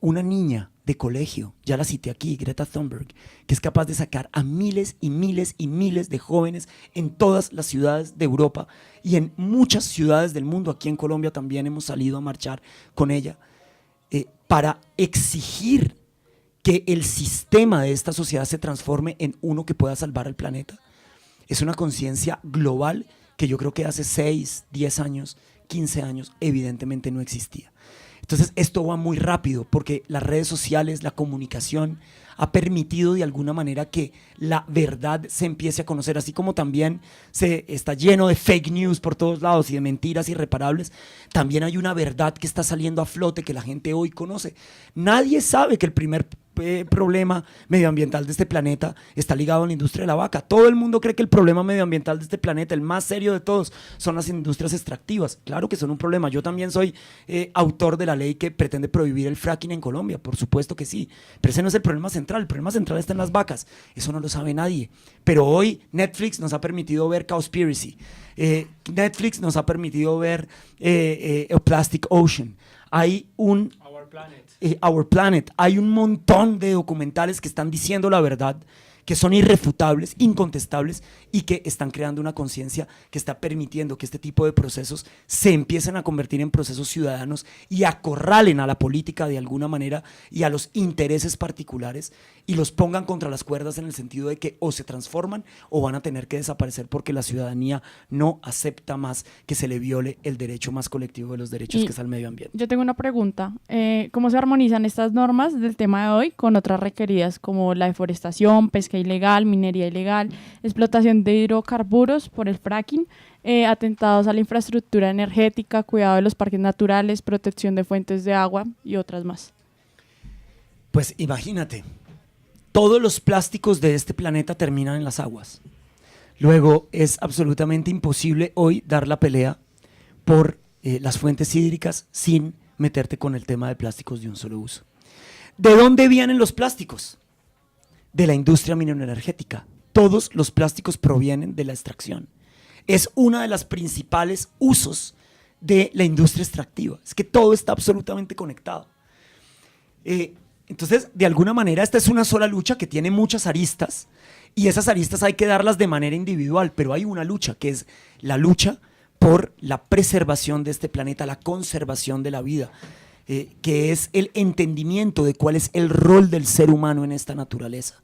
Una niña de colegio, ya la cité aquí, Greta Thunberg, que es capaz de sacar a miles y miles y miles de jóvenes en todas las ciudades de Europa y en muchas ciudades del mundo. Aquí en Colombia también hemos salido a marchar con ella para exigir que el sistema de esta sociedad se transforme en uno que pueda salvar al planeta. Es una conciencia global que yo creo que hace 6, 10 años 15 años evidentemente no existía. Entonces esto va muy rápido porque las redes sociales, la comunicación ha permitido de alguna manera que la verdad se empiece a conocer, así como también se está lleno de fake news por todos lados y de mentiras irreparables, también hay una verdad que está saliendo a flote que la gente hoy conoce. Nadie sabe que el primer problema medioambiental de este planeta está ligado a la industria de la vaca. Todo el mundo cree que el problema medioambiental de este planeta, el más serio de todos, son las industrias extractivas. Claro que son un problema. Yo también soy autor de la ley que pretende prohibir el fracking en Colombia, por supuesto que sí, pero ese no es el problema central. El problema central está en las vacas. Eso no lo sabe nadie. Pero hoy Netflix nos ha permitido ver Cowspiracy. Netflix nos ha permitido ver Plastic Ocean. Hay un Our Planet. Hay un montón de documentales que están diciendo la verdad, que son irrefutables, incontestables y que están creando una conciencia que está permitiendo que este tipo de procesos se empiecen a convertir en procesos ciudadanos y acorralen a la política de alguna manera y a los intereses particulares y los pongan contra las cuerdas en el sentido de que o se transforman o van a tener que desaparecer porque la ciudadanía no acepta más que se le viole el derecho más colectivo de los derechos, que es al medio ambiente. Yo tengo una pregunta. ¿Cómo se armonizan estas normas del tema de hoy con otras requeridas como la deforestación, pesca ilegal, minería ilegal, explotación de hidrocarburos por el fracking, atentados a la infraestructura energética, cuidado de los parques naturales, protección de fuentes de agua y otras más? Pues imagínate, todos los plásticos de este planeta terminan en las aguas. Luego es absolutamente imposible hoy dar la pelea por las fuentes hídricas sin meterte con el tema de plásticos de un solo uso. ¿De dónde vienen los plásticos? De la industria mineroenergética. Todos los plásticos provienen de la extracción. Es uno de los principales usos de la industria extractiva. Es que todo está absolutamente conectado. Entonces, de alguna manera, esta es una sola lucha que tiene muchas aristas y esas aristas hay que darlas de manera individual, pero hay una lucha que es la lucha por la preservación de este planeta, la conservación de la vida, que es el entendimiento de cuál es el rol del ser humano en esta naturaleza.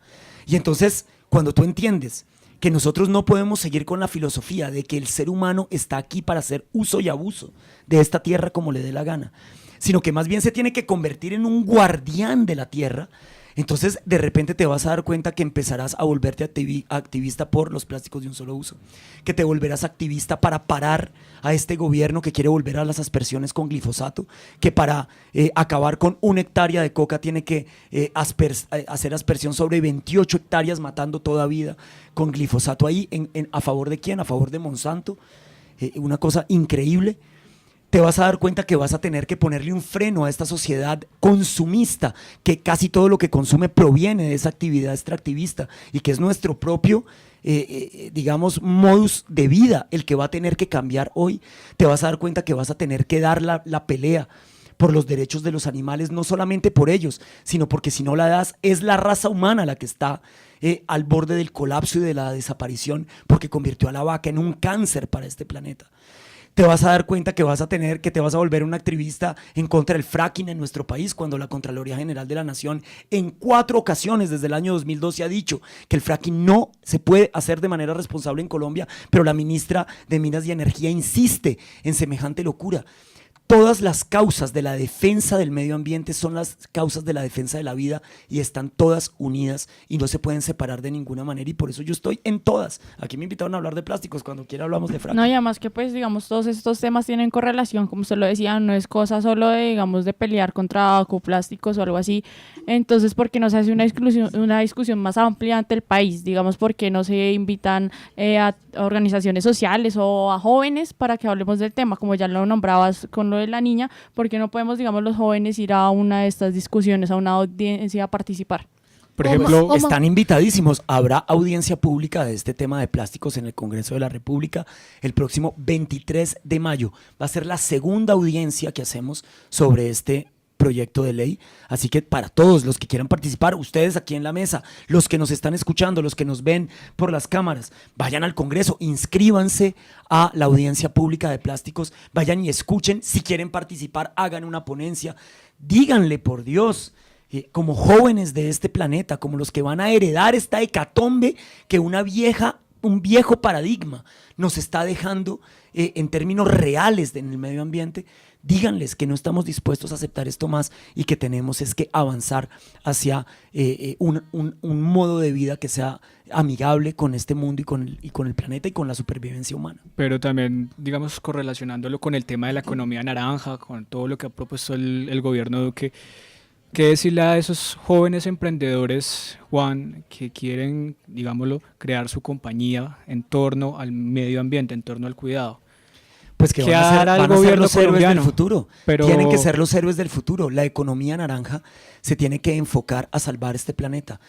Y entonces, cuando tú entiendes que nosotros no podemos seguir con la filosofía de que el ser humano está aquí para hacer uso y abuso de esta tierra como le dé la gana, sino que más bien se tiene que convertir en un guardián de la tierra, entonces de repente te vas a dar cuenta que empezarás a volverte activista por los plásticos de un solo uso, que te volverás activista para parar a este gobierno que quiere volver a las aspersiones con glifosato, que para acabar con 1 hectárea de coca tiene que hacer aspersión sobre 28 hectáreas matando toda vida con glifosato ahí, ¿a favor de quién? A favor de Monsanto, una cosa increíble. Te vas a dar cuenta que vas a tener que ponerle un freno a esta sociedad consumista, que casi todo lo que consume proviene de esa actividad extractivista y que es nuestro propio, digamos, modus de vida el que va a tener que cambiar hoy. Te vas a dar cuenta que vas a tener que dar la pelea por los derechos de los animales, no solamente por ellos, sino porque si no la das, es la raza humana la que está al borde del colapso y de la desaparición, porque convirtió a la vaca en un cáncer para este planeta. Te vas a dar cuenta que te vas a volver un activista en contra del fracking en nuestro país, cuando la Contraloría General de la Nación en 4 ocasiones desde el año 2012 ha dicho que el fracking no se puede hacer de manera responsable en Colombia, pero la ministra de Minas y Energía insiste en semejante locura. Todas las causas de la defensa del medio ambiente son las causas de la defensa de la vida y están todas unidas y no se pueden separar de ninguna manera, y por eso yo estoy en todas. Aquí me invitaron a hablar de plásticos, cuando quiera hablamos de fracking. No, y además que pues digamos todos estos temas tienen correlación, como se lo decía, no es cosa solo de digamos de pelear contra plásticos o algo así. Entonces, ¿por qué no se hace una discusión más amplia ante el país? Digamos, ¿por qué no se invitan a organizaciones sociales o a jóvenes para que hablemos del tema? Como ya lo nombrabas con lo de la niña, ¿por qué no podemos, digamos, los jóvenes ir a una de estas discusiones, a una audiencia a participar? Por ejemplo, están invitadísimos. Habrá audiencia pública de este tema de plásticos en el Congreso de la República el próximo 23 de mayo. Va a ser la segunda audiencia que hacemos sobre este proyecto de ley, así que para todos los que quieran participar, ustedes aquí en la mesa, los que nos están escuchando, los que nos ven por las cámaras, vayan al Congreso, inscríbanse a la audiencia pública de plásticos, vayan y escuchen, si quieren participar, hagan una ponencia, díganle por Dios, como jóvenes de este planeta, como los que van a heredar esta hecatombe que una vieja un viejo paradigma nos está dejando en términos reales en el medio ambiente, díganles que no estamos dispuestos a aceptar esto más y que tenemos es que avanzar hacia un modo de vida que sea amigable con este mundo y con el planeta y con la supervivencia humana. Pero también, digamos, correlacionándolo con el tema de la economía naranja, con todo lo que ha propuesto el gobierno Duque, ¿qué decirle a esos jóvenes emprendedores, Juan, que quieren, digámoslo, crear su compañía en torno al medio ambiente, en torno al cuidado? Pues que ¿Qué van a hará el ser gobierno los héroes del colombiano? futuro. Pero- Tienen que ser los héroes del futuro. La economía naranja se tiene que enfocar a salvar este planeta.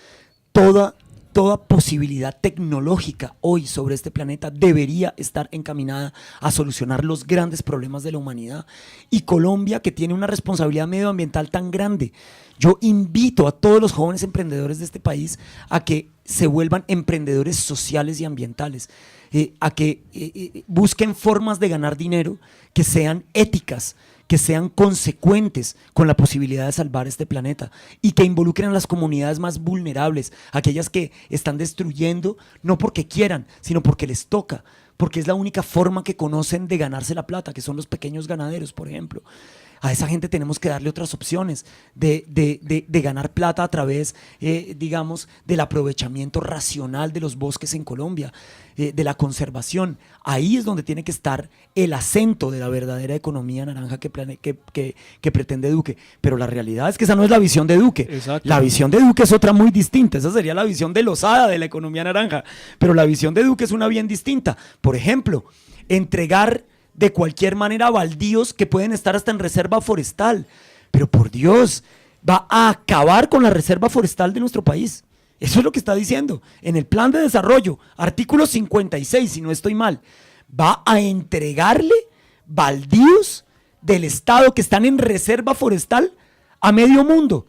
Toda posibilidad tecnológica hoy sobre este planeta debería estar encaminada a solucionar los grandes problemas de la humanidad. Y Colombia, que tiene una responsabilidad medioambiental tan grande, yo invito a todos los jóvenes emprendedores de este país a que se vuelvan emprendedores sociales y ambientales, a que busquen formas de ganar dinero que sean éticas, que sean consecuentes con la posibilidad de salvar este planeta y que involucren a las comunidades más vulnerables, aquellas que están destruyendo no porque quieran, sino porque les toca, porque es la única forma que conocen de ganarse la plata, que son los pequeños ganaderos, por ejemplo. A esa gente tenemos que darle otras opciones de ganar plata a través, digamos, del aprovechamiento racional de los bosques en Colombia, de la conservación. Ahí es donde tiene que estar el acento de la verdadera economía naranja que pretende Duque. Pero la realidad es que esa no es la visión de Duque. Exacto. La visión de Duque es otra muy distinta. Esa sería la visión de Lozada de la economía naranja. Pero la visión de Duque es una bien distinta. Por ejemplo, entregar de cualquier manera baldíos que pueden estar hasta en reserva forestal. Pero por Dios, va a acabar con la reserva forestal de nuestro país. Eso es lo que está diciendo. En el plan de desarrollo, artículo 56, si no estoy mal, va a entregarle baldíos del Estado que están en reserva forestal a medio mundo.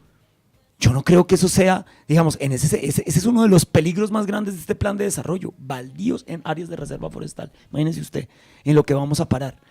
Yo no creo que eso sea, digamos, ese es uno de los peligros más grandes de este plan de desarrollo, baldíos en áreas de reserva forestal. Imagínense usted en lo que vamos a parar.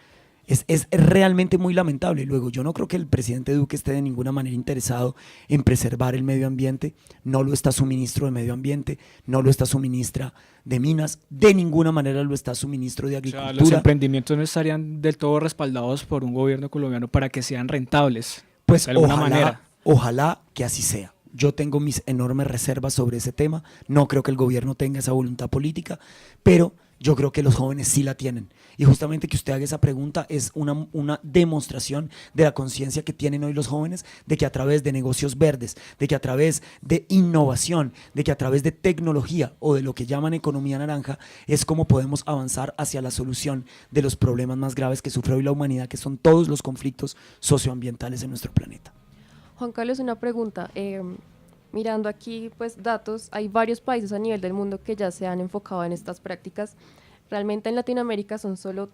Es realmente muy lamentable. Luego, yo no creo que el presidente Duque esté de ninguna manera interesado en preservar el medio ambiente. No lo está su ministro de Medio Ambiente, no lo está su ministra de Minas, de ninguna manera lo está su ministro de O Agricultura. sea, los emprendimientos no estarían del todo respaldados por un gobierno colombiano para que sean rentables, Pues de alguna manera. Ojalá que así sea. Yo tengo mis enormes reservas sobre ese tema. No creo que el gobierno tenga esa voluntad política, pero yo creo que los jóvenes sí la tienen. Y justamente que usted haga esa pregunta es una demostración de la conciencia que tienen hoy los jóvenes, de que a través de negocios verdes, de que a través de innovación, de que a través de tecnología o de lo que llaman economía naranja, es como podemos avanzar hacia la solución de los problemas más graves que sufre hoy la humanidad, que son todos los conflictos socioambientales en nuestro planeta. Juan Carlos, una pregunta. Mirando aquí pues datos, hay varios países a nivel del mundo que ya se han enfocado en estas prácticas. Realmente en Latinoamérica son solo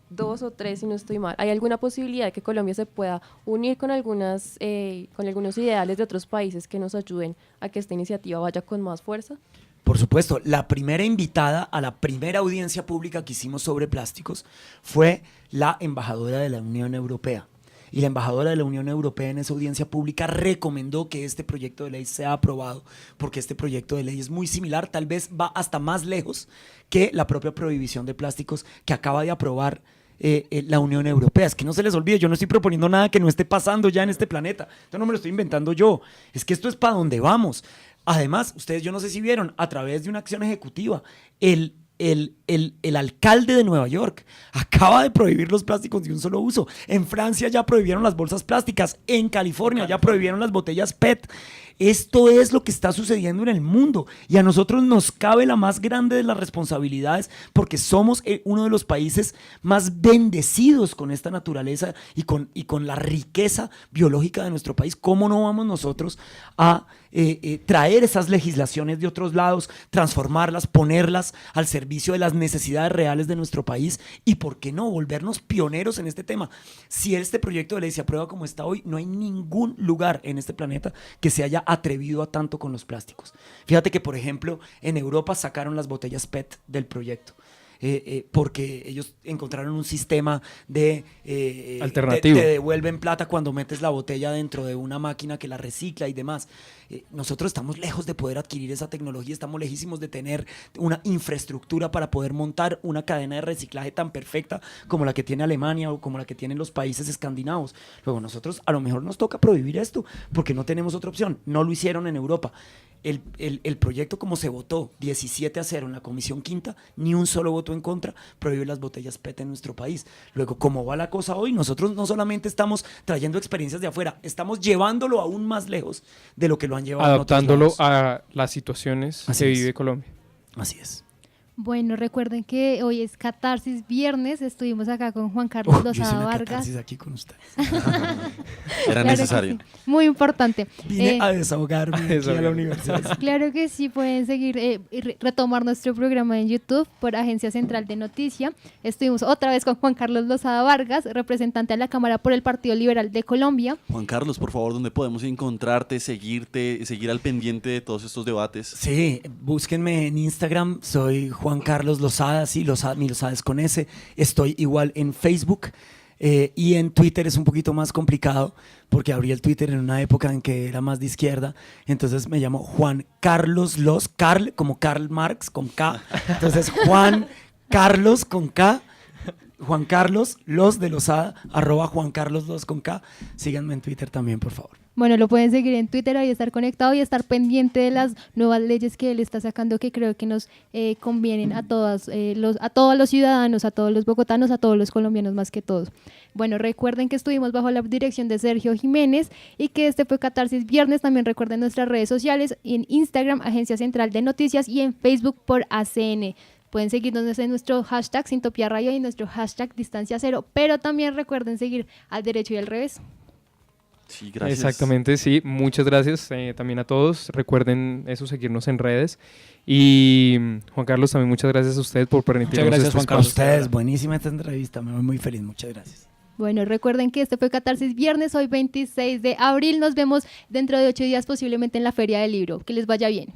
2 o 3, si no estoy mal. ¿Hay alguna posibilidad de que Colombia se pueda unir con algunos ideales de otros países que nos ayuden a que esta iniciativa vaya con más fuerza? Por supuesto, la primera invitada a la primera audiencia pública que hicimos sobre plásticos fue la embajadora de la Unión Europea. Y la embajadora de la Unión Europea en esa audiencia pública recomendó que este proyecto de ley sea aprobado, porque este proyecto de ley es muy similar, tal vez va hasta más lejos que la propia prohibición de plásticos que acaba de aprobar la Unión Europea. Es que no se les olvide, yo no estoy proponiendo nada que no esté pasando ya en este planeta. Esto no me lo estoy inventando yo. Es que esto es para donde vamos. Además, ustedes, yo no sé si vieron, a través de una acción ejecutiva, el alcalde de Nueva York acaba de prohibir los plásticos de un solo uso. En Francia ya prohibieron las bolsas plásticas. En California ya prohibieron las botellas PET. Esto es lo que está sucediendo en el mundo y a nosotros nos cabe la más grande de las responsabilidades porque somos uno de los países más bendecidos con esta naturaleza y con la riqueza biológica de nuestro país. ¿Cómo no vamos nosotros a traer esas legislaciones de otros lados, transformarlas, ponerlas al servicio de las necesidades reales de nuestro país y, por qué no, volvernos pioneros en este tema? Si este proyecto de ley se aprueba como está hoy, no hay ningún lugar en este planeta que se haya atrevido a tanto con los plásticos. Fíjate que, por ejemplo, en Europa sacaron las botellas PET del proyecto. porque ellos encontraron un sistema de alternativo. Te devuelven plata cuando metes la botella dentro de una máquina que la recicla y demás. Nosotros estamos lejos de poder adquirir esa tecnología, estamos lejísimos de tener una infraestructura para poder montar una cadena de reciclaje tan perfecta como la que tiene Alemania o como la que tienen los países escandinavos. Luego nosotros a lo mejor nos toca prohibir esto porque no tenemos otra opción. No lo hicieron en Europa. El proyecto, como se votó 17-0 en la Comisión Quinta, ni un solo voto en contra, prohíbe las botellas PET en nuestro país. Luego, ¿cómo va la cosa hoy? Nosotros no solamente estamos trayendo experiencias de afuera, estamos llevándolo aún más lejos de lo que lo han llevado adaptándolo en otros lados. a las situaciones Así que es. vive Colombia. Así es. Bueno, recuerden que hoy es Catarsis Viernes, estuvimos acá con Juan Carlos Yo hice Lozada una Vargas. catarsis aquí con ustedes. Era Claro que necesario. sí, muy importante. Vine Eh, a desahogarme aquí a la universidad. Claro que sí, pueden seguir y retomar nuestro programa en YouTube por Agencia Central de Noticia. Estuvimos otra vez con Juan Carlos Lozada Vargas, representante de la Cámara por el Partido Liberal de Colombia. Juan Carlos, por favor, ¿dónde podemos encontrarte, seguirte, seguir al pendiente de todos estos debates? Sí, búsquenme en Instagram, soy Juan Carlos Lozada, sí, mi Lozada es con S. Estoy igual en Facebook y en Twitter es un poquito más complicado porque abrí el Twitter en una época en que era más de izquierda, entonces me llamo Juan Carlos Los, Carl como Karl Marx con K, entonces Juan Carlos con K, Juan Carlos Los de Lozada, @Juan Carlos Los con K. Síganme en Twitter también, por favor. Bueno, lo pueden seguir en Twitter, ahí estar conectado y estar pendiente de las nuevas leyes que él está sacando, que creo que nos convienen a todos los ciudadanos, a todos los bogotanos, a todos los colombianos más que todos. Bueno, recuerden que estuvimos bajo la dirección de Sergio Jiménez y que este fue Catarsis Viernes. También recuerden nuestras redes sociales, en Instagram, Agencia Central de Noticias, y en Facebook por ACN. Pueden seguirnos en nuestro hashtag Sintopía Radio y nuestro hashtag Distancia Cero, pero también recuerden seguir al derecho y al revés. Sí, gracias. Exactamente, sí. Muchas gracias también a todos. Recuerden eso, seguirnos en redes. Y Juan Carlos, también muchas gracias a usted por permitirnos gracias, este Juan A Carlos. espacio. ustedes, buenísima esta entrevista, me voy muy feliz, muchas gracias. Bueno, recuerden que este fue Catarsis Viernes, hoy 26 de abril. Nos vemos dentro de 8 días posiblemente en la Feria del Libro. Que les vaya bien.